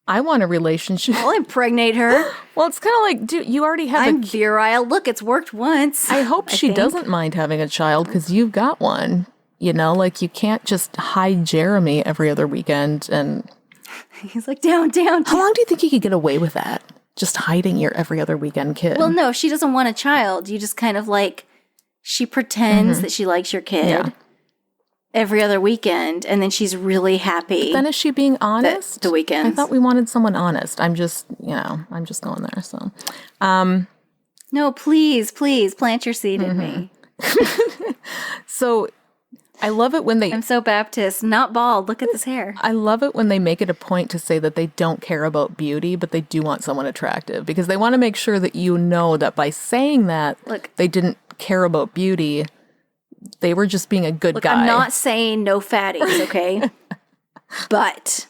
I want a relationship. I'll impregnate her. Well, it's kind of like, dude, you already have I'm virile. Look, it's worked once. I hope she think. doesn't mind having a child because you've got one. Like you can't just hide Jeremy every other weekend. And He's like, down. how long do you think you could get away with that? Just hiding your every other weekend kid? Well, no, she doesn't want a child. You just kind of like, she pretends that she likes your kid Yeah. every other weekend, and then she's really happy. Then is she being honest? the weekends. I thought we wanted someone honest. I'm just going there. So, No, please plant your seed in me. so I love it when they. I'm so Baptist, not bald. Look at this hair. I love it when they make it a point to say that they don't care about beauty, but they do want someone attractive because they want to make sure that you know that by saying that Look. they didn't care about beauty, they were just being a good Look, guy. I'm not saying no fatties, okay? But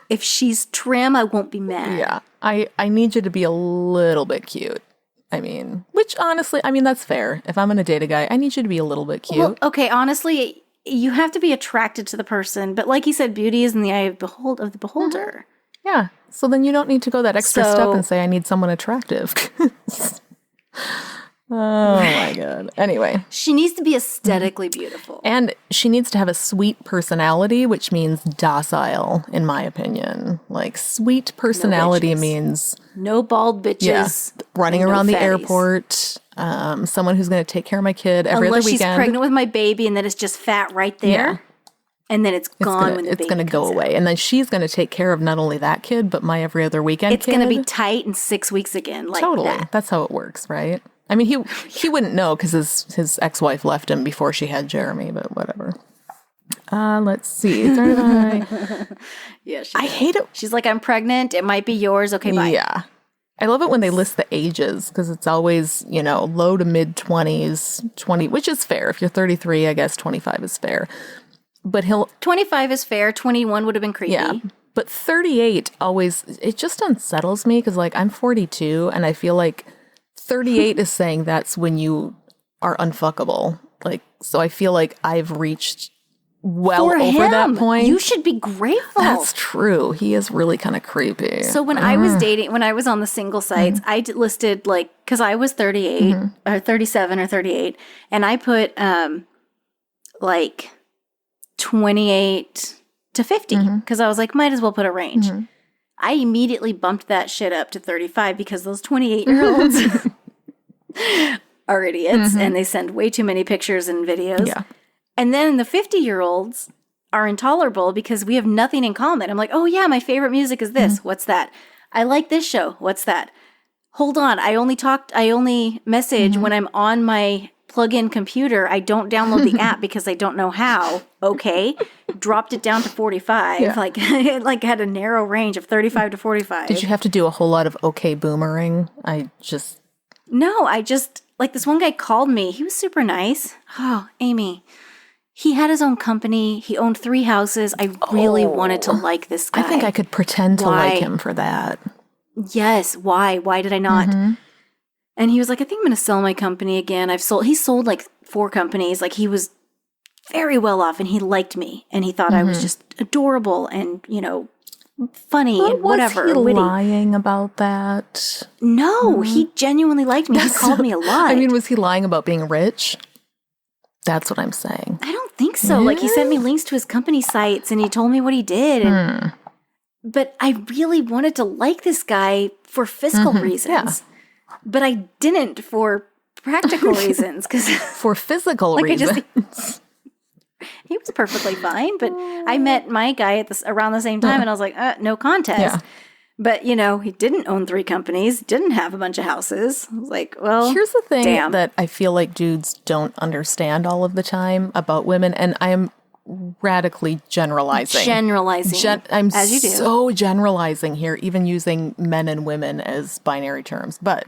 if she's trim, I won't be mad. Yeah, I need you to be a little bit cute. I mean, which honestly, that's fair. If I'm going to date a guy, I need you to be a little bit cute. Well, okay, honestly, you have to be attracted to the person. But like you said, beauty is in the eye of the beholder. Yeah. So then you don't need to go that extra step and say, I need someone attractive. Oh my God. Anyway. She needs to be aesthetically beautiful. And she needs to have a sweet personality, which means docile, in my opinion. Like, sweet personality means... No bald bitches. Yeah, running around the airport. Someone who's going to take care of my kid every other weekend. Unless she's pregnant with my baby and then it's just fat right there. Yeah. And then it's gone when the baby It's going to go away. And then she's going to take care of not only that kid, but my every other weekend kid. It's going to be tight in 6 weeks again. Like totally. That. That's how it works, right? I mean, he wouldn't know because his ex-wife left him before she had Jeremy, but whatever. Let's see. Yeah, I hate it. She's like, I'm pregnant. It might be yours. Okay, bye. Yeah. I love it when they list the ages because it's always, low to mid 20s, 20, which is fair. If you're 33, I guess 25 is fair. But 25 is fair. 21 would have been creepy. Yeah. But 38 always, it just unsettles me because, like, I'm 42 and I feel like 38 is saying that's when you are unfuckable. Like, so I feel like I've reached over that point. You should be grateful. That's true. He is really kind of creepy. So when I was dating, when I was on the single sites, I listed like, because I was 38 or 37 or 38, and I put like 28 to 50 because I was like, might as well put a range. I immediately bumped that shit up to 35 because those 28-year-olds are idiots and they send way too many pictures and videos. Yeah. And then the 50-year-olds are intolerable because we have nothing in common. I'm like, oh yeah, my favorite music is this. What's that? I like this show. What's that? Hold on. I only message when I'm on my plug-in computer. I don't download the app because I don't know how. Okay. Dropped it down to 45. Yeah. Like it had a narrow range of 35 to 45. Did you have to do a whole lot of okay boomerang? No, like this one guy called me. He was super nice. Oh, Amy. He had his own company. He owned 3 houses. I really wanted to like this guy. I think I could pretend to like him for that. Yes. Why? Why did I not? And he was like, I think I'm going to sell my company again. He sold like 4 companies. Like he was very well off and he liked me. And he thought I was just adorable and, funny and whatever. Was he lying about that? No, he genuinely liked me. He called me a lot. I mean, was he lying about being rich? That's what I'm saying. I don't think so. Yeah. Like he sent me links to his company sites and he told me what he did. And, but I really wanted to like this guy for fiscal reasons. Yeah. But I didn't for practical reasons. For physical reasons. He was perfectly fine. But I met my guy around the same time and I was like, no contest. Yeah. But, he didn't own 3 companies, didn't have a bunch of houses. I was like, well, here's the thing that I feel like dudes don't understand all of the time about women, and I am radically generalizing. I'm as you do. So generalizing here, even using men and women as binary terms. But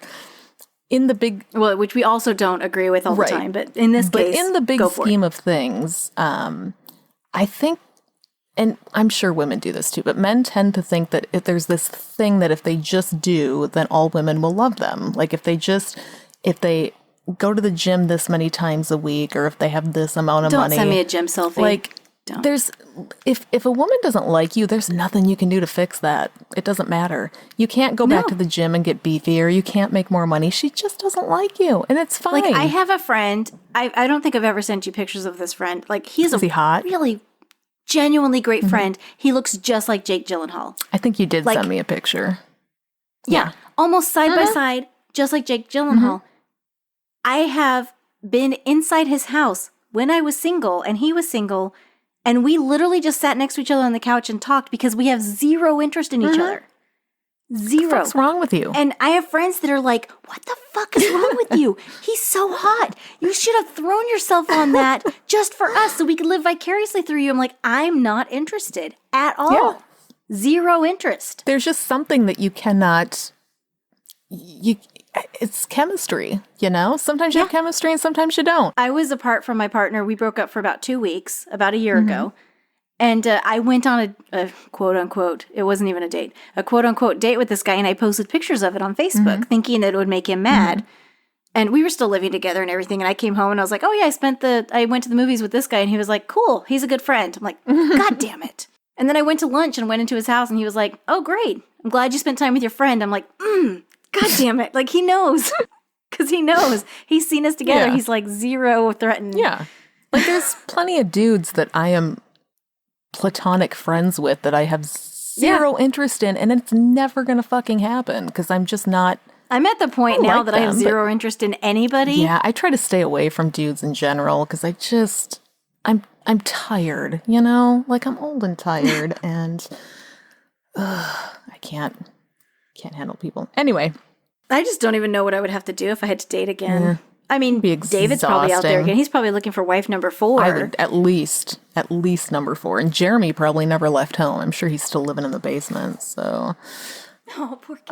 in the big... Well, which we also don't agree with all the time, but in this case, in the big scheme of things, I think... And I'm sure women do this too, but men tend to think that if there's this thing that if they just do, then all women will love them. Like if they go to the gym this many times a week, or if they have this amount of money. Don't send me a gym selfie. Like if a woman doesn't like you, there's nothing you can do to fix that. It doesn't matter. You can't go back to the gym and get beefier. You can't make more money. She just doesn't like you, and it's fine. Like I have a friend. I don't think I've ever sent you pictures of this friend. Like Is he hot? Really genuinely great friend. He looks just like Jake Gyllenhaal. I think you did send me a picture. Yeah. Almost side by side, just like Jake Gyllenhaal. I have been inside his house when I was single and he was single, and we literally just sat next to each other on the couch and talked because we have zero interest in each other. Zero. What's wrong with you? And I have friends that are like, what the fuck is wrong with you? He's so hot. You should have thrown yourself on that just for us so we could live vicariously through you. I'm like, I'm not interested at all. Yeah. Zero interest. There's just something that you cannot... It's chemistry, Sometimes you have chemistry and sometimes you don't. I was apart from my partner. We broke up for about 2 weeks, about a year ago. And I went on a quote-unquote, it wasn't even a date, a quote-unquote date with this guy, and I posted pictures of it on Facebook, thinking that it would make him mad. And we were still living together and everything. And I came home and I was like, oh yeah, I went to the movies with this guy. And he was like, cool, he's a good friend. I'm like, God damn it. And then I went to lunch and went into his house and he was like, oh great, I'm glad you spent time with your friend. I'm like, God damn it. Like he knows. Because he knows. He's seen us together. Yeah. He's like zero threatened. Yeah. Like there's plenty of dudes that I am platonic friends with that I have zero interest in, and it's never going to fucking happen because I'm just not. I'm at the point now that I have zero interest in anybody. Yeah, I try to stay away from dudes in general because I'm tired, you know? Like I'm old and tired and I can't handle people. Anyway. I just don't even know what I would have to do if I had to date again. Yeah. I mean, David's probably out there again. He's probably looking for wife number 4. I would at least number 4. And Jeremy probably never left home. I'm sure he's still living in the basement, so. Oh, poor kid.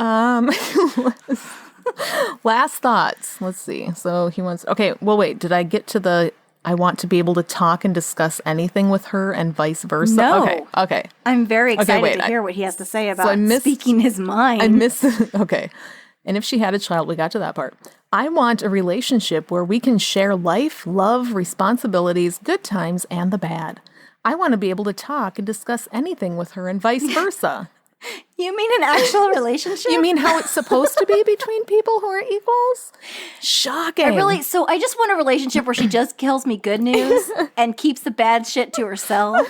Last thoughts. Let's see. So he wants. Okay. Well, wait. Did I get to the? I want to be able to talk and discuss anything with her, and vice versa. No. Okay. I'm very excited to hear what he has to say about speaking his mind. I missed. Okay. And if she had a child, we got to that part. I want a relationship where we can share life, love, responsibilities, good times, and the bad. I want to be able to talk and discuss anything with her, and vice versa. You mean an actual relationship? You mean how it's supposed to be between people who are equals? Shocking. I just want a relationship where she just tells me good news and keeps the bad shit to herself.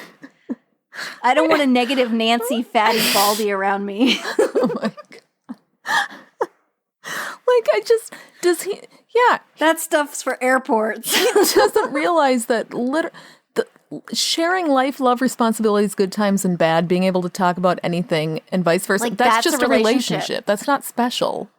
I don't want a negative Nancy fatty baldy around me. Oh my God. That stuff's for airports. He doesn't realize that sharing life, love, responsibilities, good times, and bad, being able to talk about anything and vice versa, like, that's just a relationship. That's not special.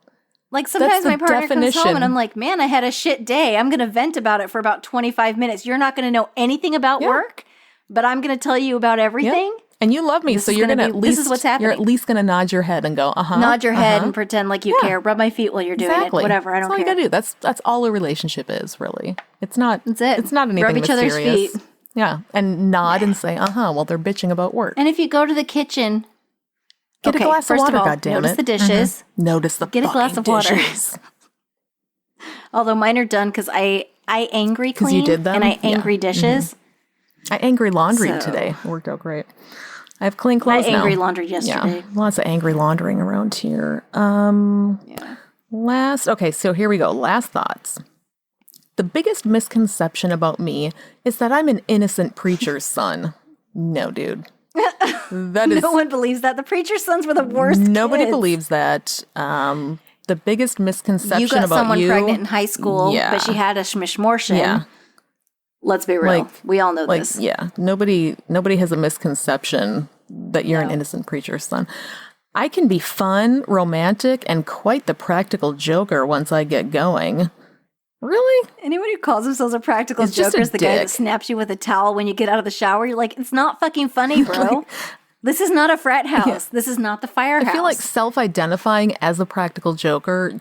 Like sometimes my partner comes home and I'm like, man, I had a shit day. I'm going to vent about it for about 25 minutes. You're not going to know anything about work, but I'm going to tell you about everything. Yeah. And you love me, so you're going to this is what's happening. You're at least going to nod your head and go, Nod your head and pretend like you care. Rub my feet while you're doing it. Whatever, I don't care. That's all you got to do. That's all a relationship is, really. It's not. That's it. It's not anything Rub each mysterious. other's feet. Yeah, and nod and say, while they're bitching about work. And if you go to the kitchen, get a glass of water, goddammit. Notice the dishes. Notice the Get a glass of water. Although mine are done because I angry clean you did them? And I angry dishes. I angry laundry today. It worked out great. I have clean clothes now. I angry laundry yesterday. Yeah, lots of angry laundering around here. So here we go. Last thoughts. The biggest misconception about me is that I'm an innocent preacher's son. No, dude. That is no one believes that. The preacher's sons were the worst. Nobody kids. believes that. The biggest misconception about you. You got someone pregnant in high school, but she had a schmishmortion. Yeah. Let's be real. We all know this. Yeah. Nobody has a misconception that you're an innocent preacher's son. I can be fun, romantic, and quite the practical joker once I get going. Really? Anyone who calls themselves a practical joker is the guy that snaps you with a towel when you get out of the shower. You're like, it's not fucking funny, bro. This is not a frat house. Yeah. This is not the firehouse. I feel like self-identifying as a practical joker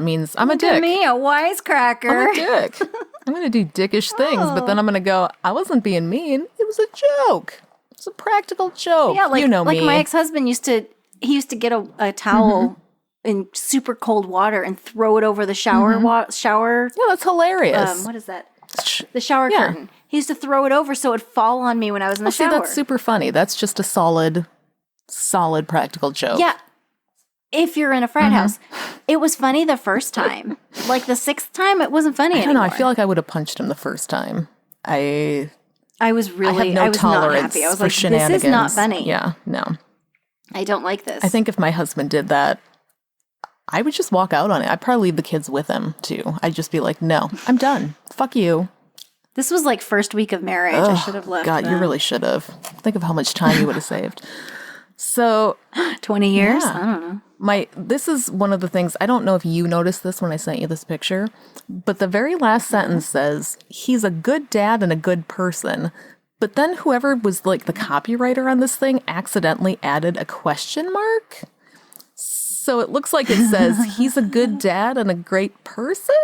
means I'm a dick. Look at me, a wisecracker. I'm a dick. I'm going to do dickish things, but then I'm going to go, I wasn't being mean. It was a joke. It's a practical joke. Yeah, you know me. Like my ex-husband used to get a towel in super cold water and throw it over the shower. Yeah, that's hilarious. What is that? The shower curtain. He used to throw it over so it'd fall on me when I was in the shower. See, that's super funny. That's just a solid practical joke. Yeah. If you're in a frat house. It was funny the first time. Like the 6th time, it wasn't funny anymore. I don't know. I feel like I would have punched him the first time. I was really, I was tolerance not happy. I was for like, shenanigans. this is not funny. Yeah, no. I don't like this. I think if my husband did that, I would just walk out on it. I'd probably leave the kids with him, too. I'd just be like, no, I'm done. Fuck you. This was like first week of marriage. I should have left. God, you really should have. Think of how much time you would have saved. So 20 years? Yeah. I don't know. This is one of the things, I don't know if you noticed this when I sent you this picture, but the very last sentence says, he's a good dad and a good person. But then whoever was like the copywriter on this thing accidentally added a question mark. So it looks like it says, he's a good dad and a great person?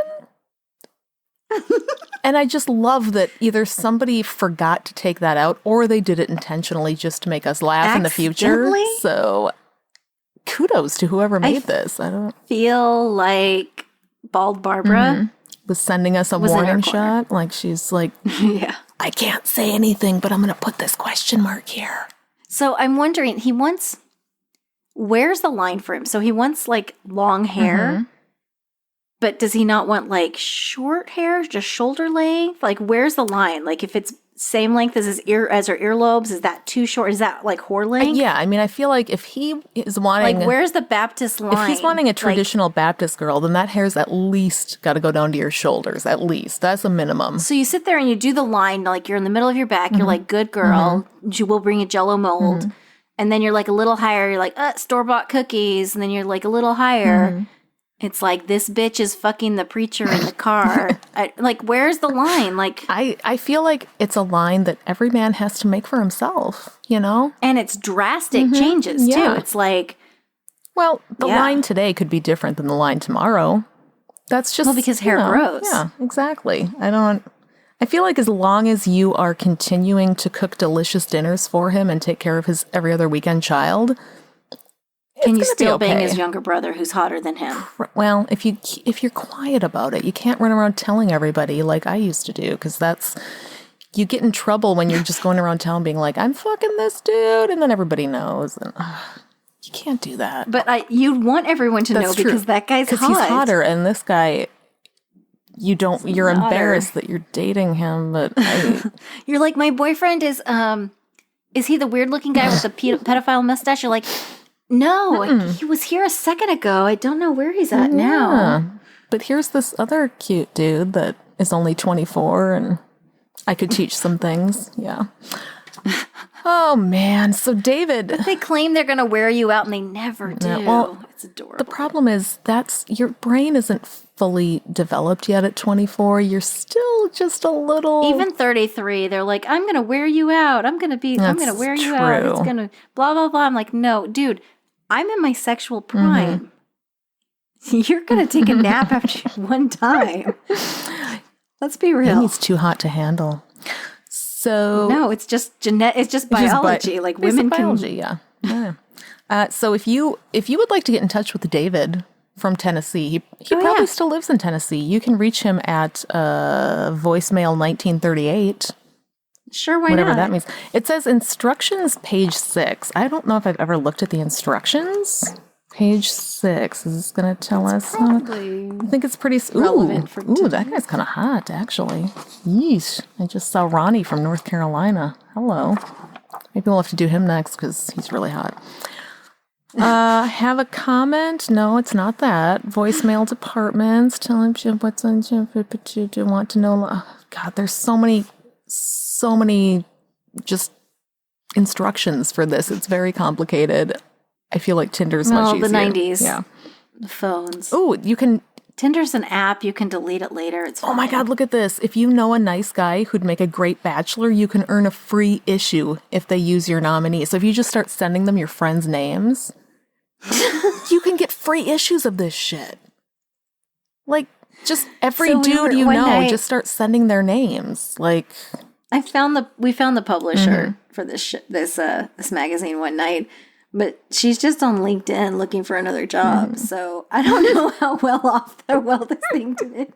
And I just love that either somebody forgot to take that out or they did it intentionally just to make us laugh in the future. So kudos to whoever made this. I don't feel like Bald Barbara was sending us a was in her warning corner. shot. Like she's like, Yeah. I can't say anything, but I'm going to put this question mark here. So I'm wondering, where's the line for him? So he wants like long hair, but does he not want like short hair, just shoulder length? Like where's the line? Like if it's same length as her earlobes, is that too short? Is that like whore length? Yeah, I mean, I feel like if he is wanting... Like where's the Baptist line? If he's wanting a traditional Baptist girl, then that hair's at least got to go down to your shoulders, at least. That's a minimum. So you sit there and you do the line, like you're in the middle of your back, you're like, good girl, you will bring a Jell-O mold. And then you're like a little higher, you're like, store-bought cookies. And then you're like a little higher. It's like, this bitch is fucking the preacher in the car. Like, where's the line? Like, I feel like it's a line that every man has to make for himself, you know? And it's drastic changes, too. It's like... Well, the line today could be different than the line tomorrow. That's just... Well, because hair grows. Yeah, exactly. I feel like as long as you are continuing to cook delicious dinners for him and take care of his every other weekend child... Can you still bang his younger brother who's hotter than him? Well, if you're quiet about it, you can't run around telling everybody like I used to do, because you get in trouble when you're just going around town being like, I'm fucking this dude, and then everybody knows. And you can't do that. But you'd want everyone to know because that guy's hot. Because he's hotter, and this guy, you're embarrassed that you're dating him, but you're like, my boyfriend is he the weird looking guy with the pedophile mustache? You're like, no, he was here a second ago. I don't know where he's at now. But here's this other cute dude that is only 24, and I could teach some things. Yeah. Oh, man. So, David... But they claim they're going to wear you out, and they never do. Yeah, well, it's adorable. The problem is your brain isn't fully developed yet at 24. You're still just a little... Even 33, they're like, I'm going to wear you out. I'm going to wear you out. It's going to blah, blah, blah. I'm like, no, dude. I'm in my sexual prime. You're going to take a nap after one time. Let's be real. He's too hot to handle. So no, it's just it's just biology. Like women biology, yeah. So if you would like to get in touch with David from Tennessee, he probably still lives in Tennessee. You can reach him at voicemail 1938. Sure, why whatever not? That means. It says instructions, page 6. I don't know if I've ever looked at the instructions. Page 6. Is this going to tell us? Probably. I think it's pretty relevant for today. That guy's kind of hot, actually. Yeesh. I just saw Ronnie from North Carolina. Hello. Maybe we'll have to do him next because he's really hot. Have a comment? No, it's not that. Voicemail departments. Tell him what's on you want to know. Oh, God, there's so many just instructions for this. It's very complicated. I feel like Tinder's much easier. The 90s. Yeah. The phones. Oh, you can... Tinder's an app. You can delete it later. It's fine. Oh my God, look at this. If you know a nice guy who'd make a great bachelor, you can earn a free issue if they use your nominee. So if you just start sending them your friends' names, you can get free issues of this shit. Like, just every dude just start sending their names. Like... We found the publisher for this magazine one night, but she's just on LinkedIn looking for another job. So I don't know how well this thing did.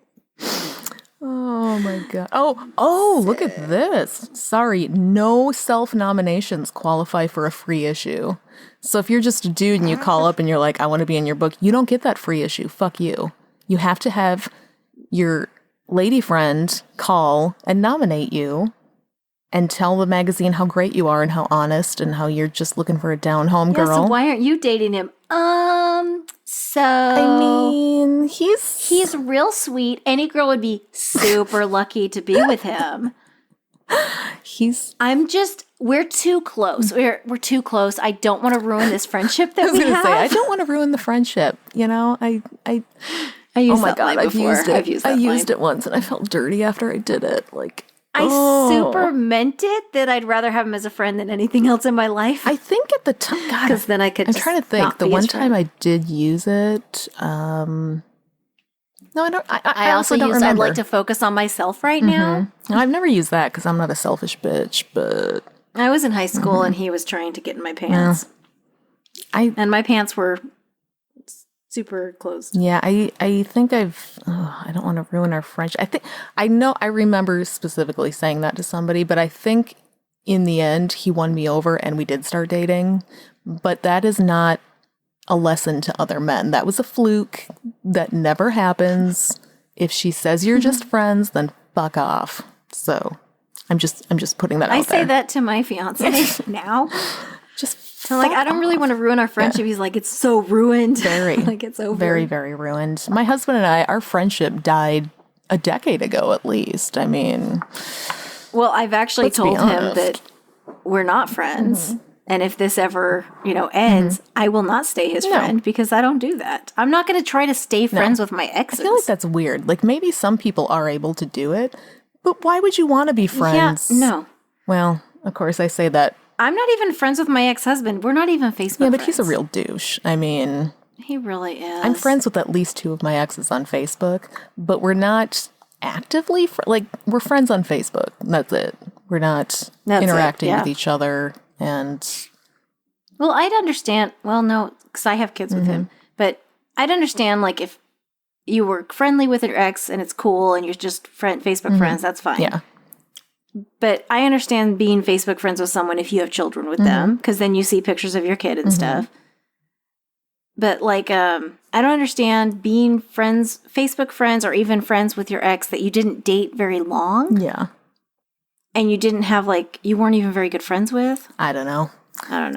Oh my God. Oh, look at this. Sorry, no self-nominations qualify for a free issue. So if you're just a dude and you call up and you're like, I want to be in your book, you don't get that free issue. Fuck you. You have to have your lady friend call and nominate you. And tell the magazine how great you are and how honest and how you're just looking for a down-home girl. So why aren't you dating him? So... I mean, he's real sweet. Any girl would be super lucky to be with him. We're too close. We're too close. I don't want to ruin this friendship that we have. I don't want to ruin the friendship. You know, I used that line before. I used it once and I felt dirty after I did it. Like... I super meant it that I'd rather have him as a friend than anything else in my life. I think at the time, God, because then I could. I'm trying to think. The one time I did use it. No, I don't. I also don't remember. I'd like to focus on myself right now. No, I've never used that because I'm not a selfish bitch. But I was in high school and he was trying to get in my pants. And my pants were super close. Yeah, I think I don't want to ruin our friendship. I remember specifically saying that to somebody, but I think in the end he won me over and we did start dating. But that is not a lesson to other men. That was a fluke. That never happens. If she says you're just friends, then fuck off. So I'm just putting that out there. I say that to my fiance now. Just so like, I don't really want to ruin our friendship. Yeah. He's like, it's so ruined. Very. Like, it's over. Very, very ruined. My husband and I, our friendship died a decade ago at least. I mean. Well, I've actually told him that we're not friends. Mm-hmm. And if this ever, ends, I will not stay his friend because I don't do that. I'm not going to try to stay friends with my exes. I feel like that's weird. Like, maybe some people are able to do it, but why would you want to be friends? Yeah, no. Well, of course, I say that. I'm not even friends with my ex-husband. We're not even Facebook friends. Yeah, but he's a real douche. I mean. He really is. I'm friends with at least 2 of my exes on Facebook, but we're not actively, we're friends on Facebook. That's it. We're not interacting with each other. And well, I'd understand. Well, no, because I have kids with him. But I'd understand, like, if you were friendly with your ex and it's cool and you're just Facebook friends, that's fine. Yeah. But I understand being Facebook friends with someone if you have children with them, because then you see pictures of your kid and stuff. But like, I don't understand being friends, Facebook friends, or even friends with your ex that you didn't date very long. Yeah. And you didn't have, you weren't even very good friends with? I don't know.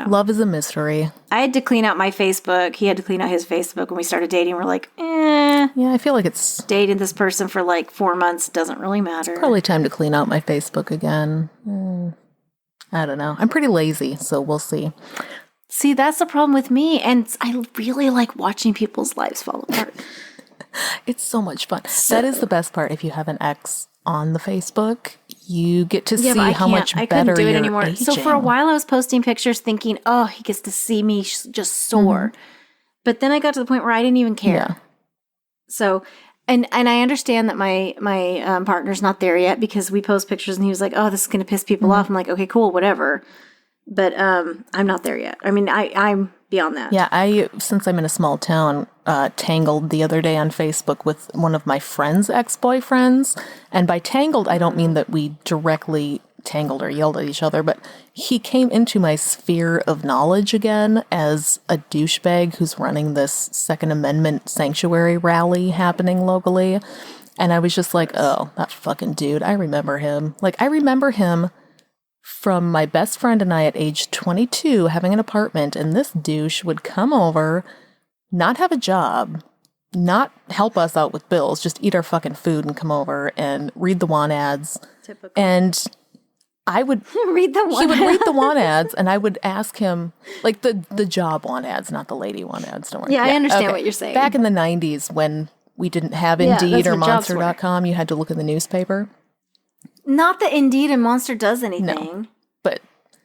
Love is a mystery. I had to clean out my Facebook. He had to clean out his Facebook when we started dating. We're like, Yeah, I feel like it's... dating this person for 4 months doesn't really matter. It's probably time to clean out my Facebook again. I don't know. I'm pretty lazy, so we'll see. See, that's the problem with me. And I really like watching people's lives fall apart. It's so much fun. That is the best part. If you have an ex on the Facebook, you get to see how much better I couldn't do it you're anymore. aging. So for a while I was posting pictures thinking, oh, he gets to see me just soar. But then I got to the point where I didn't even care. Yeah. So, and I understand that my partner's not there yet because we post pictures and he was like, oh, this is going to piss people off. I'm like, okay, cool, whatever. But I'm not there yet. I mean, I'm beyond that. Yeah, since I'm in a small town, tangled the other day on Facebook with one of my friend's ex-boyfriends. And by tangled, I don't mean that we directly tangled or yelled at each other, but he came into my sphere of knowledge again as a douchebag who's running this Second Amendment sanctuary rally happening locally. And I was just like, oh, that fucking dude, I remember him. I remember him from my best friend and I at age 22 having an apartment, and this douche would come over, not have a job, not help us out with bills, just eat our fucking food and come over and read the want ads. Typical. And I would read the want he would read the want ads, and I would ask him, the job want ads, not the lady want ads. Don't worry. Yeah, I understand what you're saying. Back in the 90s when we didn't have Indeed or Monster.com, you had to look in the newspaper. Not that Indeed and Monster does anything. No, but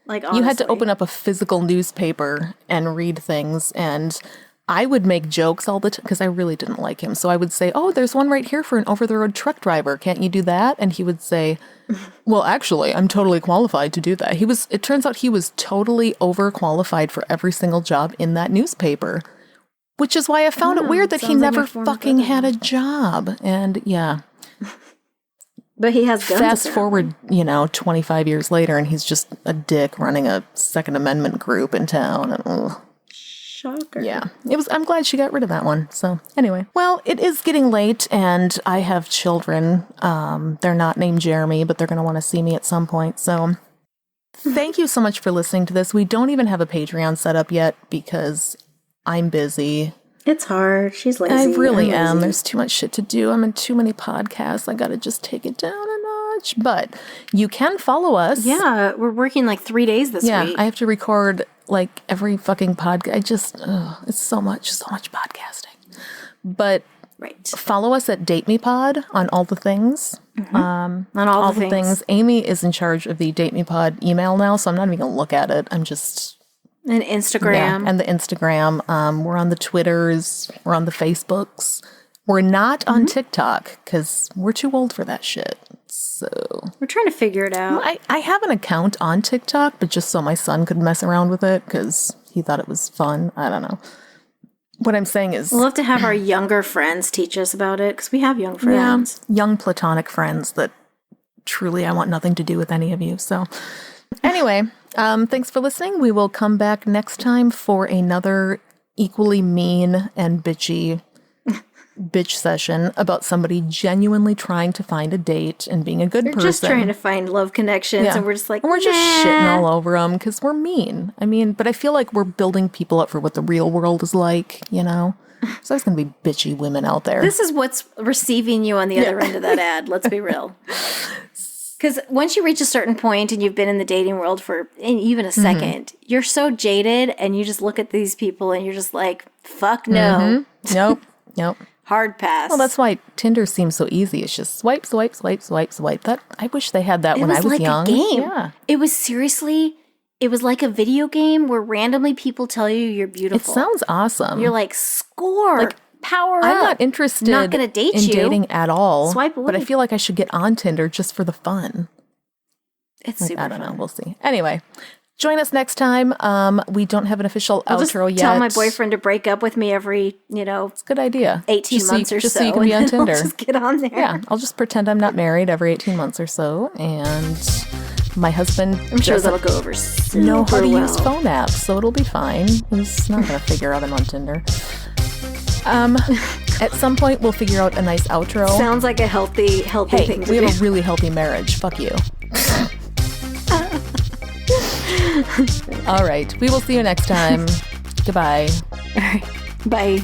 honestly, you had to open up a physical newspaper and read things, and I would make jokes all the time because I really didn't like him. So I would say, oh, there's one right here for an over-the-road truck driver. Can't you do that? And he would say, well, actually, I'm totally qualified to do that. It turns out he was totally overqualified for every single job in that newspaper, which is why I found it weird that he never fucking had a job. And yeah. But he has guns. Fast forward, 25 years later, and he's just a dick running a Second Amendment group in town. And, shocker. Yeah. I'm glad she got rid of that one. So anyway. Well, it is getting late, and I have children. They're not named Jeremy, but they're going to want to see me at some point. So thank you so much for listening to this. We don't even have a Patreon set up yet because I'm busy. It's hard. She's lazy. I really am. There's too much shit to do. I'm in too many podcasts. I got to just take it down a notch. But you can follow us. Yeah, we're working 3 days this week. Yeah, I have to record every fucking podcast. It's so much podcasting. But follow us at Date Me Pod on all the things. On all the things. Amy is in charge of the Date Me Pod email now, so I'm not even going to look at it. I'm just... And Instagram. Yeah, and the Instagram. We're on the Twitters. We're on the Facebooks. We're not on TikTok because we're too old for that shit. So we're trying to figure it out. I have an account on TikTok, but just so my son could mess around with it because he thought it was fun. I don't know. what I'm saying is... We'll have to have our younger friends teach us about it, because we have young friends. Yeah, young platonic friends that truly I want nothing to do with any of you. So anyway, thanks for listening. We will come back next time for another equally mean and bitch session about somebody genuinely trying to find a date and being a good person. We're just trying to find love connections, and we're just like, we're just shitting all over them because we're mean. I mean, but I feel like we're building people up for what the real world is like, you know? So there's going to be bitchy women out there. This is what's receiving you on the other end of that ad. Let's be real. Because once you reach a certain point and you've been in the dating world for even a second, you're so jaded, and you just look at these people and you're just like, fuck no. Nope. Hard pass. Well, that's why Tinder seems so easy. It's just swipe, swipe, swipe, swipe, swipe. That I wish they had that when I was like young. It was like a game. Yeah. It was seriously, it was like a video game where randomly people tell you you're beautiful. It sounds awesome. You're like, score, like, power up. I'm not interested not gonna date in you. dating at all. Swipe away. But I feel like I should get on Tinder just for the fun. It's like, super I don't know. fun. We'll see. Anyway, join us next time. We don't have an official I'll outro just yet. tell my boyfriend to break up with me every, It's a good idea. 18 months or just so. so you can be on Tinder. I'll just get on there. Yeah, I'll just pretend I'm not married every 18 months or so, and my husband I'm sure doesn't that'll go over super know how to well. use phone apps, so it'll be fine. He's not going to figure out I'm on Tinder. At some point, we'll figure out a nice outro. Sounds like a healthy Hey, thing to we do. have a really healthy marriage. Fuck you. All right. We will see you next time. Goodbye. All right. Bye.